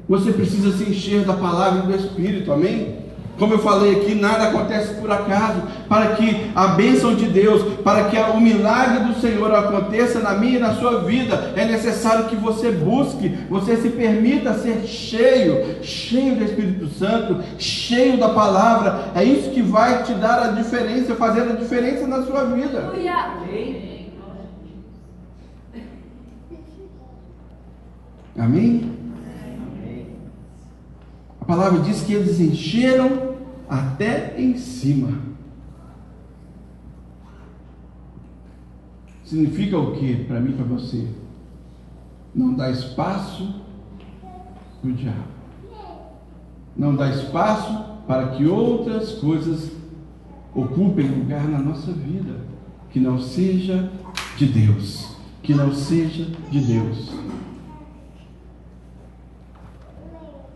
Você precisa se encher da palavra e do Espírito. Amém? Como eu falei aqui, nada acontece por acaso. Para que a bênção de Deus, para que o milagre do Senhor aconteça na minha e na sua vida, é necessário que você busque, você se permita ser cheio do Espírito Santo, cheio da palavra. É isso que vai te dar a diferença, fazer a diferença na sua vida. Amém? A palavra diz que eles encheram até em cima. Significa o que para mim e para você? Não dá espaço para o diabo. Não dá espaço para que outras coisas ocupem lugar na nossa vida, que não seja de Deus. Que não seja de Deus.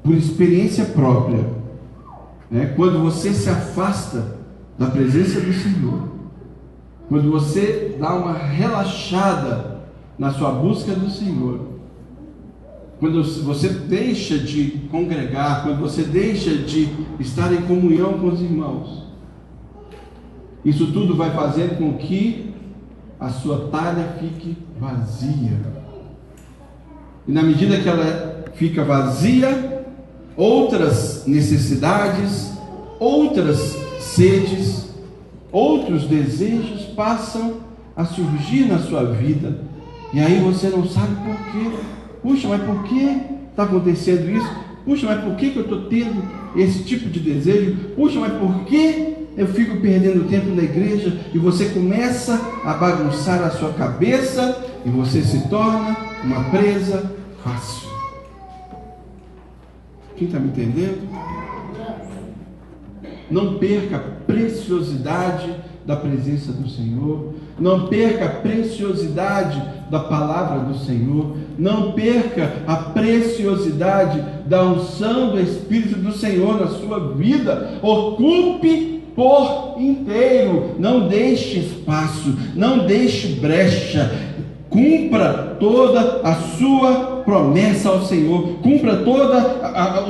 Por experiência própria, quando você se afasta da presença do Senhor, quando você dá uma relaxada na sua busca do Senhor, quando você deixa de congregar, quando você deixa de estar em comunhão com os irmãos, isso tudo vai fazendo com que a sua talha fique vazia. E na medida que ela fica vazia, outras necessidades, outras sedes, outros desejos passam a surgir na sua vida. E aí você não sabe por quê. Puxa, mas por que está acontecendo isso? Puxa, mas por que eu estou tendo esse tipo de desejo? Puxa, mas por que eu fico perdendo tempo na igreja? E você começa a bagunçar a sua cabeça e você se torna uma presa fácil. Quem está me entendendo? Não perca a preciosidade da presença do Senhor. Não perca a preciosidade da palavra do Senhor. Não perca a preciosidade da unção do Espírito do Senhor na sua vida. Ocupe por inteiro. Não deixe espaço, não deixe brecha. Cumpra toda a sua promessa ao Senhor, cumpra todo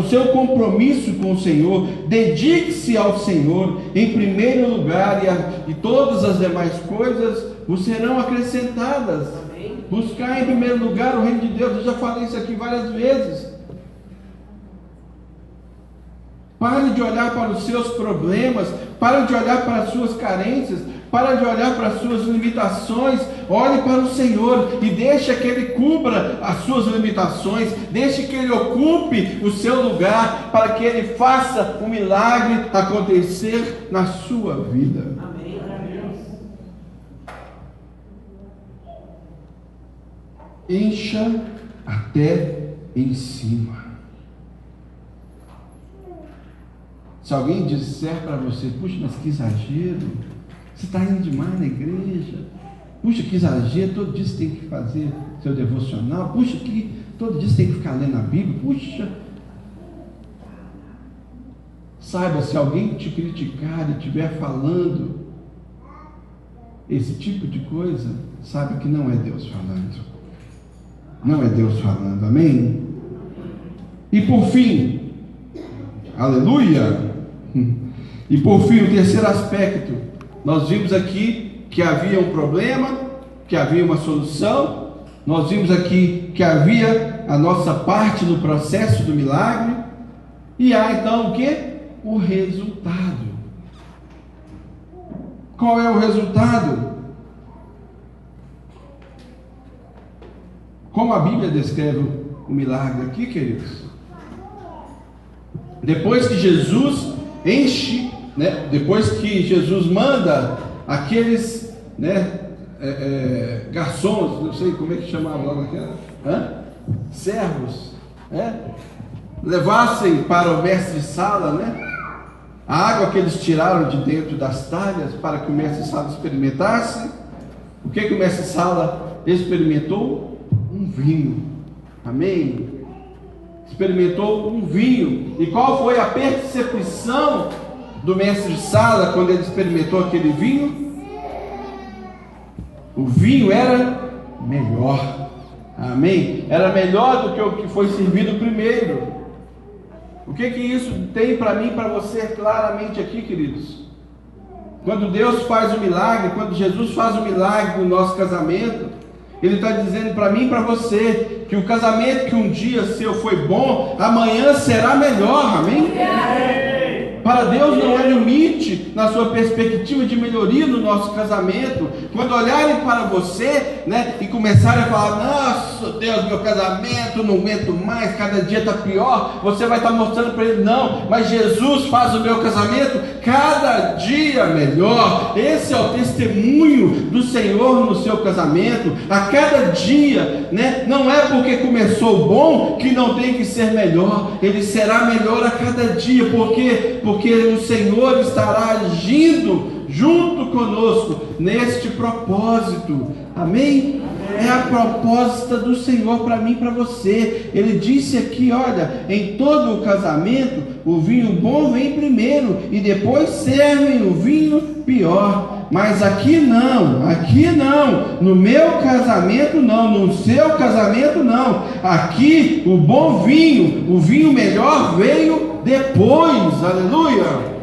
o seu compromisso com o Senhor, dedique-se ao Senhor em primeiro lugar, e todas as demais coisas vos serão acrescentadas. Amém. Buscar em primeiro lugar o reino de Deus. Eu já falei isso aqui várias vezes. Pare de olhar para os seus problemas, pare de olhar para as suas carências, pare de olhar para as suas limitações. Olhe para o Senhor e deixe que Ele cubra as suas limitações, deixe que Ele ocupe o seu lugar, para que Ele faça um milagre acontecer na sua vida. Amém. Encha até em cima. Se alguém disser para você: puxa, mas que exagero, você está indo demais na igreja, puxa, que exagero, todo dia você tem que fazer seu devocional, puxa, que todo dia você tem que ficar lendo a Bíblia, puxa. Saiba, se alguém te criticar e estiver falando esse tipo de coisa, saiba que não é Deus falando. Não é Deus falando, amém? E por fim, aleluia! E por fim, o terceiro aspecto, nós vimos aqui que havia um problema, que havia uma solução, nós vimos aqui que havia a nossa parte no processo do milagre, e há então o que? O resultado. Qual é o resultado? Como a Bíblia descreve o milagre aqui, queridos? Depois que Jesus enche, depois que Jesus manda aqueles, garçons, não sei como é que chamava lá naquela, servos, levassem para o mestre-sala, a água que eles tiraram de dentro das talhas para que o mestre-sala experimentasse. O que o mestre-sala experimentou? Um vinho. Amém? Experimentou um vinho. E qual foi a percepção do mestre-sala quando ele experimentou aquele vinho? O vinho era melhor. Amém? Era melhor do que o que foi servido primeiro. O que isso tem para mim e para você claramente aqui, queridos? Quando Deus faz o milagre, quando Jesus faz o milagre no nosso casamento, Ele está dizendo para mim e para você que o casamento que um dia seu foi bom, amanhã será melhor, amém? Para Deus não há limite na sua perspectiva de melhoria no nosso casamento. Quando olharem para você, e começarem a falar: nossa Deus, meu casamento não aguento mais, cada dia está pior, você vai estar mostrando para ele: não, mas Jesus faz o meu casamento cada dia melhor. Esse é o testemunho do Senhor no seu casamento, a cada dia, não é porque começou bom que não tem que ser melhor, ele será melhor a cada dia, porque o Senhor estará agindo junto conosco neste propósito, amém? É a proposta do Senhor para mim e para você. Ele disse aqui, olha, em todo o casamento, o vinho bom vem primeiro e depois servem o vinho pior. Mas aqui não, no meu casamento não, no seu casamento não. Aqui o bom vinho, o vinho melhor veio depois, aleluia.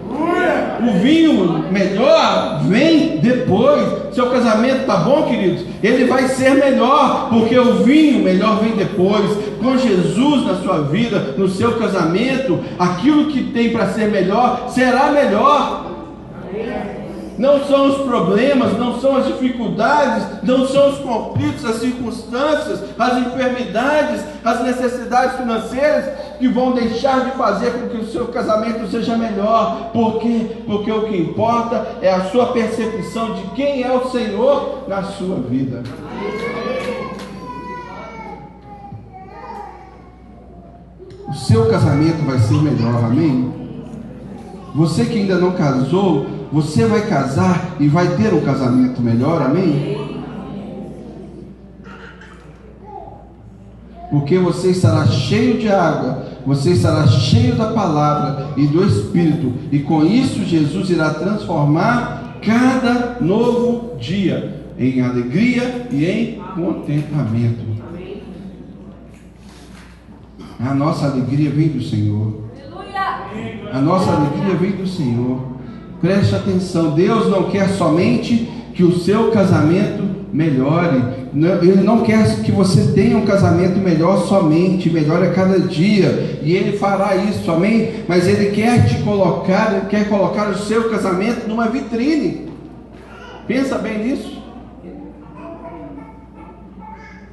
O vinho melhor vem depois. Seu casamento está bom, queridos? Ele vai ser melhor, porque o vinho melhor vem depois. Com Jesus na sua vida, no seu casamento, aquilo que tem para ser melhor, será melhor. Não são os problemas, não são as dificuldades, não são os conflitos, as circunstâncias, as enfermidades, as necessidades financeiras que vão deixar de fazer com que o seu casamento seja melhor. Por quê? Porque o que importa é a sua percepção de quem é o Senhor na sua vida. O seu casamento vai ser melhor, amém? Você que ainda não casou, você vai casar e vai ter um casamento melhor, amém? Porque você estará cheio de água, você estará cheio da palavra e do Espírito, e com isso Jesus irá transformar cada novo dia em alegria e em contentamento. A nossa alegria vem do Senhor. A nossa alegria vem do Senhor. Preste atenção, Deus não quer somente que o seu casamento melhore. Ele não quer que você tenha um casamento melhor somente, melhore a cada dia, e Ele fará isso, amém? Mas Ele quer te colocar, Ele quer colocar o seu casamento numa vitrine. Pensa bem nisso.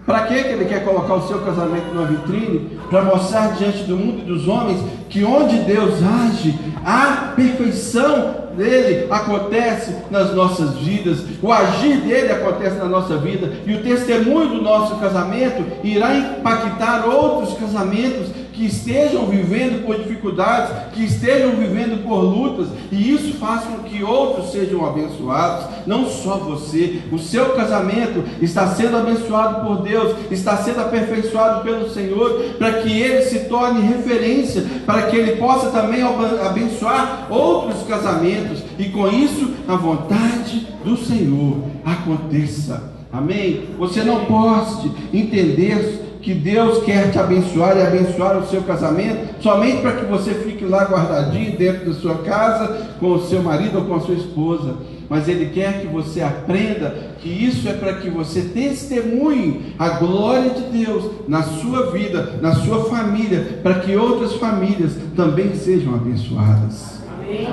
Para que Ele quer colocar o seu casamento numa vitrine? Para mostrar diante do mundo e dos homens que onde Deus age, a perfeição dele acontece nas nossas vidas, o agir dele acontece na nossa vida, e o testemunho do nosso casamento irá impactar outros casamentos que estejam vivendo por dificuldades, que estejam vivendo por lutas, e isso faz com que outros sejam abençoados, não só você. O seu casamento está sendo abençoado por Deus, está sendo aperfeiçoado pelo Senhor, para que ele se torne referência, para que ele possa também abençoar outros casamentos, e com isso a vontade do Senhor aconteça. Amém? Você não pode entender que Deus quer te abençoar e abençoar o seu casamento somente para que você fique lá guardadinho dentro da sua casa com o seu marido ou com a sua esposa, mas Ele quer que você aprenda que isso é para que você testemunhe a glória de Deus na sua vida, na sua família, para que outras famílias também sejam abençoadas. Amém.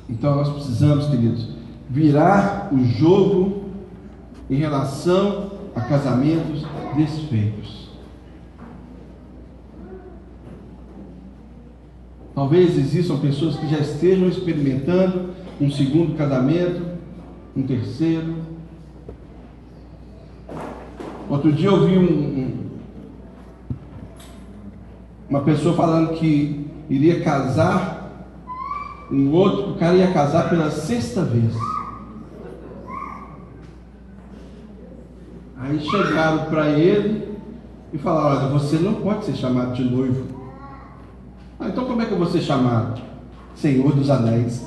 Então nós precisamos, queridos, virar o jogo em relação a casamentos desfeitos. Talvez existam pessoas que já estejam experimentando um segundo casamento, um terceiro. Outro dia eu vi uma pessoa falando que iria casar, o cara ia casar pela 6ª vez. Aí chegaram para ele e falaram: olha, você não pode ser chamado de noivo. Então como é que eu vou ser chamado? Senhor dos Anéis.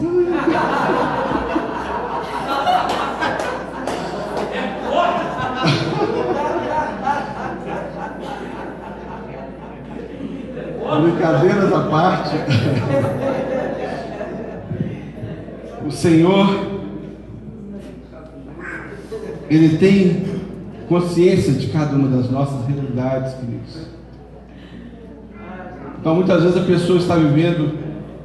Brincadeiras à parte. O Senhor, Ele tem consciência de cada uma das nossas realidades, queridos. Então muitas vezes a pessoa está vivendo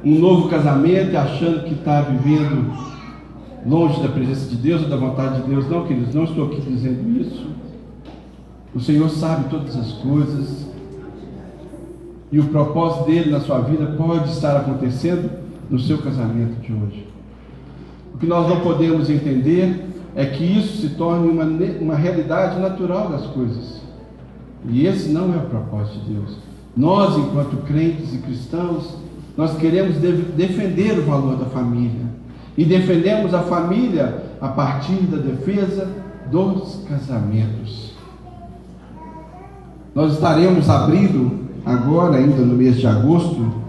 um novo casamento e achando que está vivendo longe da presença de Deus ou da vontade de Deus. Não, queridos, não estou aqui dizendo isso. O Senhor sabe todas as coisas, e o propósito dele na sua vida pode estar acontecendo no seu casamento de hoje. O que nós não podemos entender é que isso se torne uma realidade natural das coisas. E esse não é o propósito de Deus. Nós, enquanto crentes e cristãos, nós queremos defender o valor da família. E defendemos a família a partir da defesa dos casamentos. Nós estaremos abrindo agora, ainda no mês de agosto,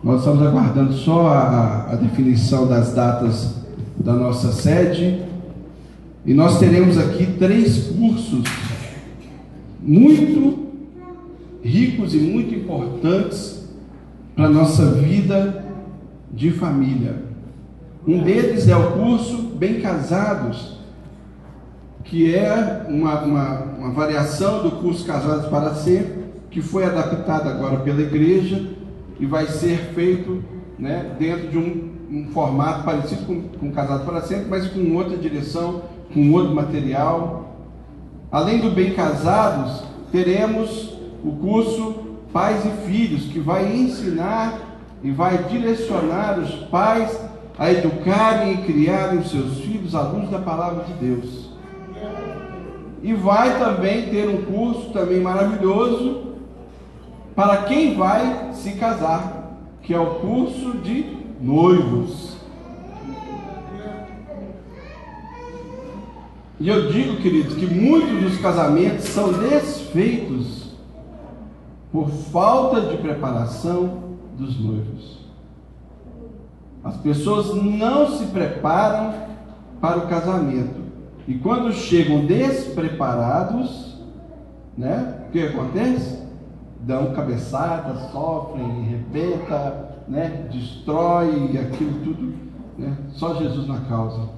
nós estamos aguardando só a definição das datas da nossa sede, e nós teremos aqui 3 cursos muito ricos e muito importantes para a nossa vida de família. Um deles é o curso Bem Casados, que é uma variação do curso Casados para Sempre, que foi adaptado agora pela igreja e vai ser feito, né, dentro de um formato parecido com Casados para Sempre, mas com outra direção, com outro material. Além do Bem Casados, teremos o curso Pais e Filhos, que vai ensinar e vai direcionar os pais a educarem e criarem os seus filhos à luz da palavra de Deus. E vai também ter um curso também maravilhoso para quem vai se casar, que é o curso de noivos. E eu digo, queridos, que muitos dos casamentos são desfeitos por falta de preparação dos noivos. As pessoas não se preparam para o casamento. E quando chegam despreparados, né, o que acontece? Dão cabeçada, sofrem, rebenta, né, destrói aquilo tudo, né, só Jesus na causa.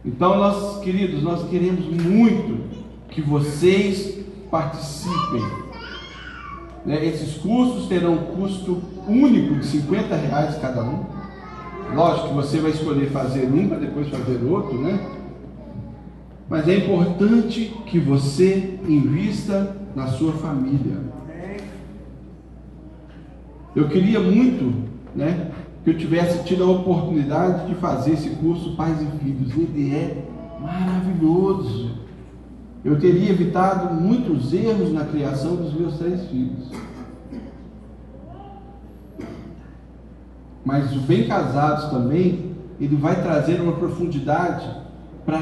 Então, nós, queridos, nós queremos muito que vocês participem. Né, esses cursos terão um custo único de R$50 cada um. Lógico que você vai escolher fazer um para depois fazer outro, né? Mas é importante que você invista na sua família. Eu queria muito, né, que eu tivesse tido a oportunidade de fazer esse curso Pais e Filhos. Ele é maravilhoso. Eu teria evitado muitos erros na criação dos meus 3 filhos. Mas o Bem Casados também, ele vai trazer uma profundidade para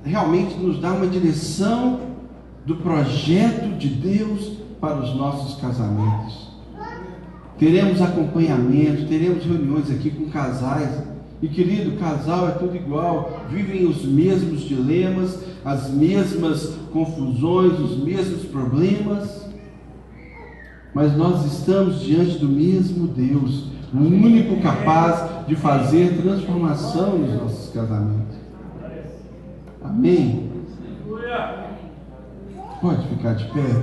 realmente nos dar uma direção do projeto de Deus para os nossos casamentos. Teremos acompanhamento, teremos reuniões aqui com casais. E querido, casal é tudo igual, vivem os mesmos dilemas, as mesmas confusões, os mesmos problemas. Mas nós estamos diante do mesmo Deus, o único capaz de fazer transformação nos nossos casamentos. Amém? Pode ficar de pé.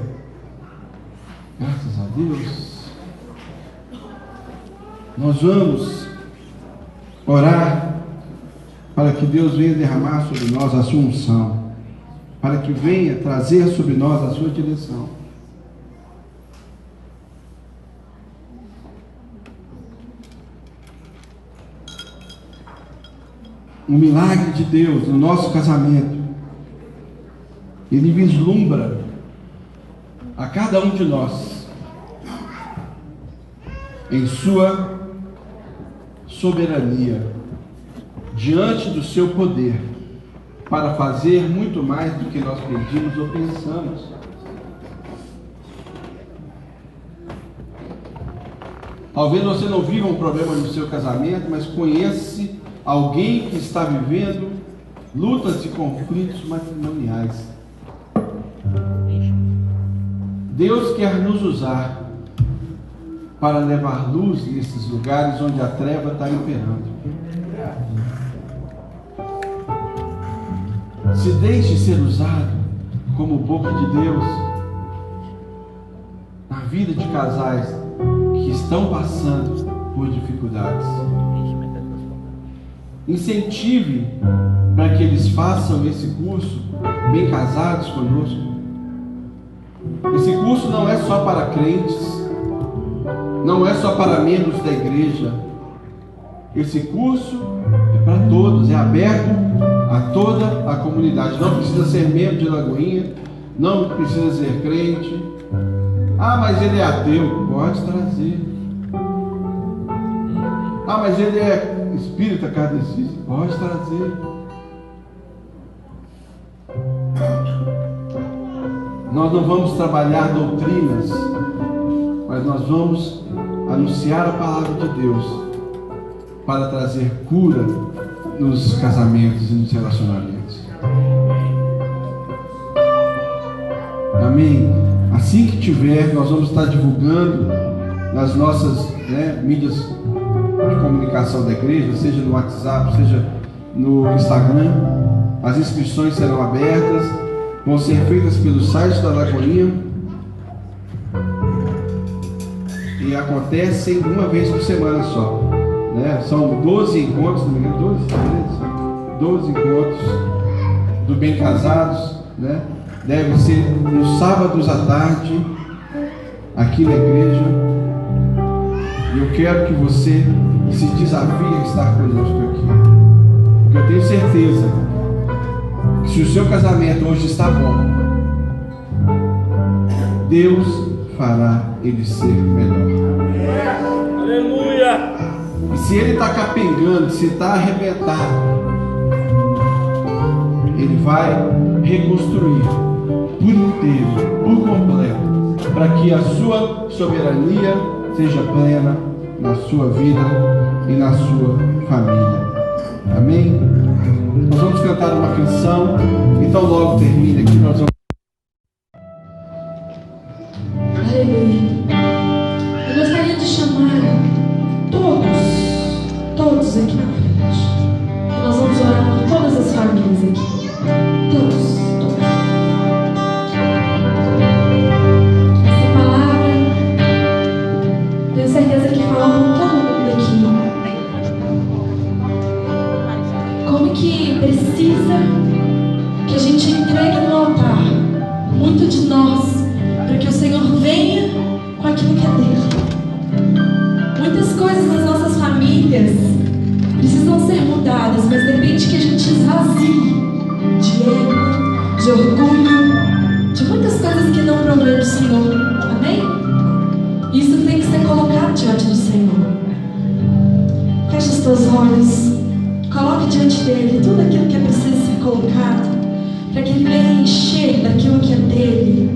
Graças a Deus. Nós vamos orar para que Deus venha derramar sobre nós a sua unção, para que venha trazer sobre nós a sua direção. O milagre de Deus no nosso casamento, ele vislumbra a cada um de nós em sua soberania, diante do seu poder, para fazer muito mais do que nós pedimos ou pensamos. Talvez você não viva um problema no seu casamento, mas conhece alguém que está vivendo lutas e conflitos matrimoniais. Deus quer nos usar para levar luz nesses lugares onde a treva está imperando. Se deixe ser usado como boca de Deus na vida de casais que estão passando por dificuldades. Incentive para que eles façam esse curso Bem Casados conosco. Esse curso não é só para crentes, não é só para membros da igreja. Esse curso é para todos, é aberto a toda a comunidade. Não precisa ser membro de Lagoinha, não precisa ser crente. Ah, mas ele é ateu. Pode trazer. Ah, mas ele é espírita kardecista. Pode trazer. Nós não vamos trabalhar doutrinas, mas nós vamos anunciar a palavra de Deus para trazer cura nos casamentos e nos relacionamentos. Amém? Assim que tiver, nós vamos estar divulgando nas nossas mídias de comunicação da igreja, seja no WhatsApp, seja no Instagram. As inscrições serão abertas, vão ser feitas pelo site da Lagoinha e acontecem uma vez por semana só, né? São 12 encontros, não me engano, 12 encontros do Bem Casados, né? Deve ser nos sábados à tarde aqui na igreja. E eu quero que você se desafie a estar conosco aqui, porque eu tenho certeza que se o seu casamento hoje está bom, Deus fará ele ser melhor. Aleluia! E se ele está capengando, se está arrebentado, ele vai reconstruir por inteiro, por completo, para que a sua soberania seja plena na sua vida e na sua família. Amém? Nós vamos cantar uma canção, então logo termina aqui, nós vamos... Aleluia. Eu gostaria de chamar todos aqui na frente. Nós vamos orar por todas as famílias aqui. Todos. Essa palavra, tenho certeza que fala com todo mundo aqui. Como que precisa que a gente entregue no altar muito de nós, para que o Senhor venha com aquilo que é dele. Muitas coisas nas nossas famílias precisam ser mudadas, mas depende que a gente esvazie de ego, de orgulho, de muitas coisas que não provém do Senhor. Amém? Isso tem que ser colocado diante do Senhor. Feche os teus olhos, coloque diante dele tudo aquilo que precisa ser colocado, para que ele venha encher daquilo que é dele.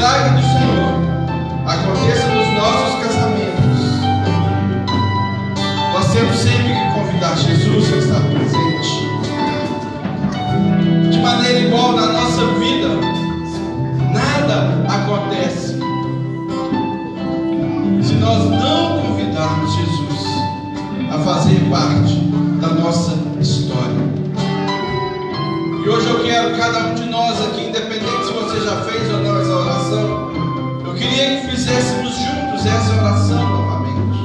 milagre do Senhor aconteça nos nossos casamentos, nós temos sempre que convidar Jesus a estar presente. De maneira igual na nossa vida, nada acontece se nós não convidarmos Jesus a fazer parte da nossa história. E hoje eu quero cada um de nós aqui, independente se você já fez ou não essa oração, eu queria que fizéssemos juntos essa oração novamente,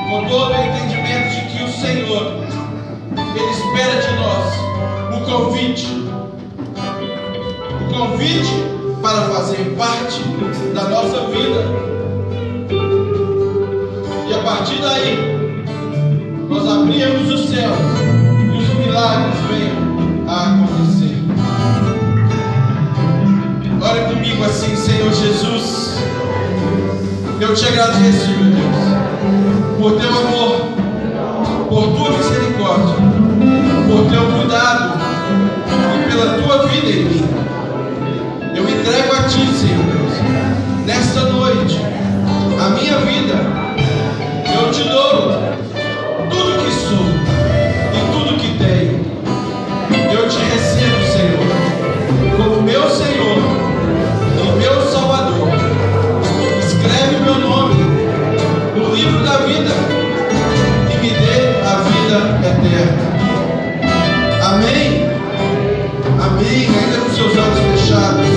com todo o entendimento de que o Senhor, Ele espera de nós o convite para fazer parte da nossa vida. E a partir daí, nós abrimos o céu e os milagres venham a acontecer. Ore comigo assim: Senhor Jesus, eu te agradeço, meu Deus, por teu amor, por tua misericórdia, por teu cuidado e pela tua vida em mim. Eu me entrego a ti, Senhor Deus, nesta noite, a minha vida, eu te dou tudo que sou e tudo que tenho. Eu te recebo, Senhor, como meu Senhor e meu Salvador. Escreve o meu nome no livro da vida e me dê a vida eterna. Amém? Amém. Ainda com seus olhos fechados.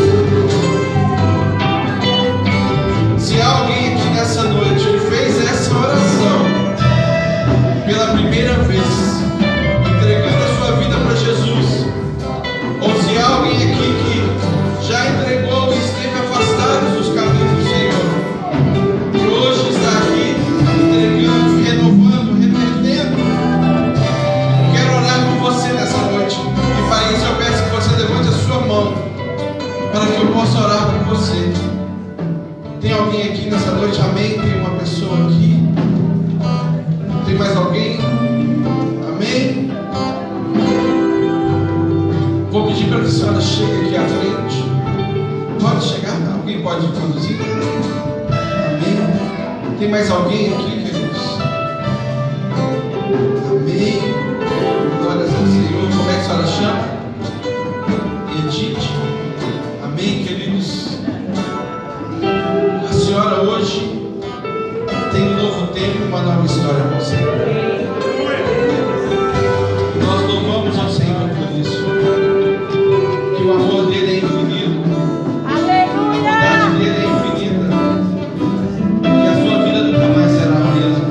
Se há alguém aqui nessa noite que fez essa oração pela primeira vez, entregando a sua vida para Jesus, ou se há alguém aqui que já entregou e esteve afastado dos caminhos do Senhor, e hoje está aqui entregando, renovando, repetendo, eu quero orar com você nessa noite. E para isso eu peço que você levante a sua mão, para que eu possa orar por você. Tem alguém aqui nessa noite? Amém? Tem uma pessoa aqui? Tem mais alguém? Amém? Vou pedir para que a senhora chegue aqui à frente. Pode chegar? Alguém pode conduzir? Amém? Tem mais alguém aqui, queridos? Amém? Glórias ao Senhor. Como é que a senhora chama? Edith. Amém, queridos? A senhora hoje tem um novo tempo, uma nova história com o Senhor. Nós louvamos ao Senhor por isso, que o amor dele é infinito, a bondade dele é infinita, e a sua vida nunca mais será a mesma,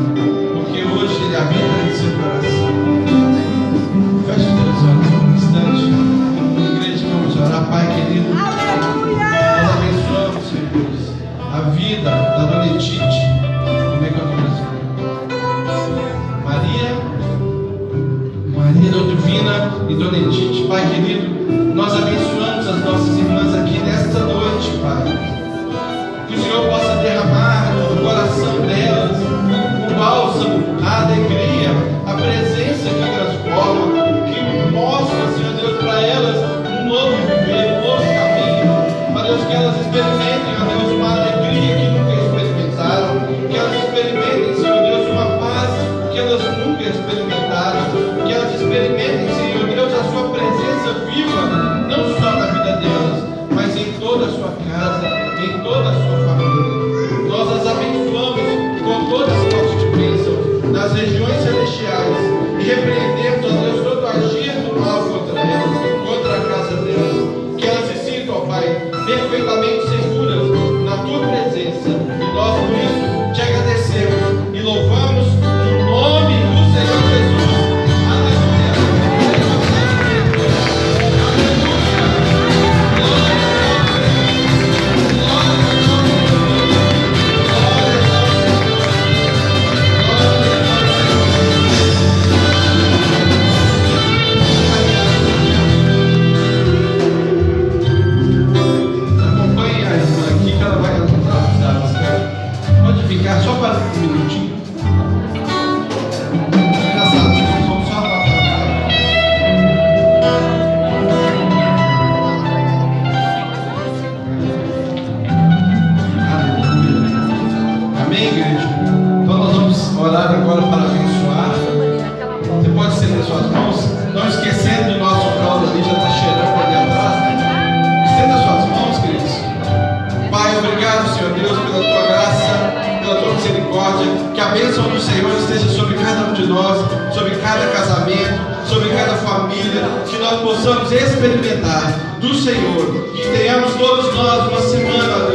porque hoje ele habita em seu coração. Feche os teus olhos por um instante. Igreja, vamos orar. Pai querido, nós abençoamos, Senhor Deus, a vida da dona Edith. Como é que é o nome da sua? Maria Divina e dona Edith. Pai querido, nós abençoamos as nossas irmãs aqui nesta noite, Pai. Que o Senhor possa derramar no coração delas o bálsamo, a alegria, a presença que transforma, que mostra, Senhor Deus, para elas um novo viver, um novo caminho. Para Deus, que elas experimentem, ó Deus, uma alegria que nunca experimentaram, que elas experimentem, Senhor Deus, uma paz que elas nunca experimentaram, que elas experimentem, Senhor Deus, a sua presença viva, não só na vida delas, mas em toda a sua casa, em toda a sua família. Nós as abençoamos com toda a sorte de bênção nas regiões celestiais e repreendemos, ó Deus, todo agir do mal contra elas, contra a casa delas, que elas se sintam, ó Pai, perfeitamente seguras na tua presença. E nós por isso te agradecemos e louvamos no nome do Senhor Jesus. Aleluia. Glória ao Senhor. agora para abençoar. Você pode estender suas mãos, não esquecendo do nosso caldo ali, já está cheirando ali atrás, né? Estenda suas mãos, queridos. Pai, obrigado, Senhor Deus, pela tua graça, pela tua misericórdia. Que a bênção do Senhor esteja sobre cada um de nós, sobre cada casamento, sobre cada família. Que nós possamos experimentar do Senhor. Que tenhamos todos nós uma semana,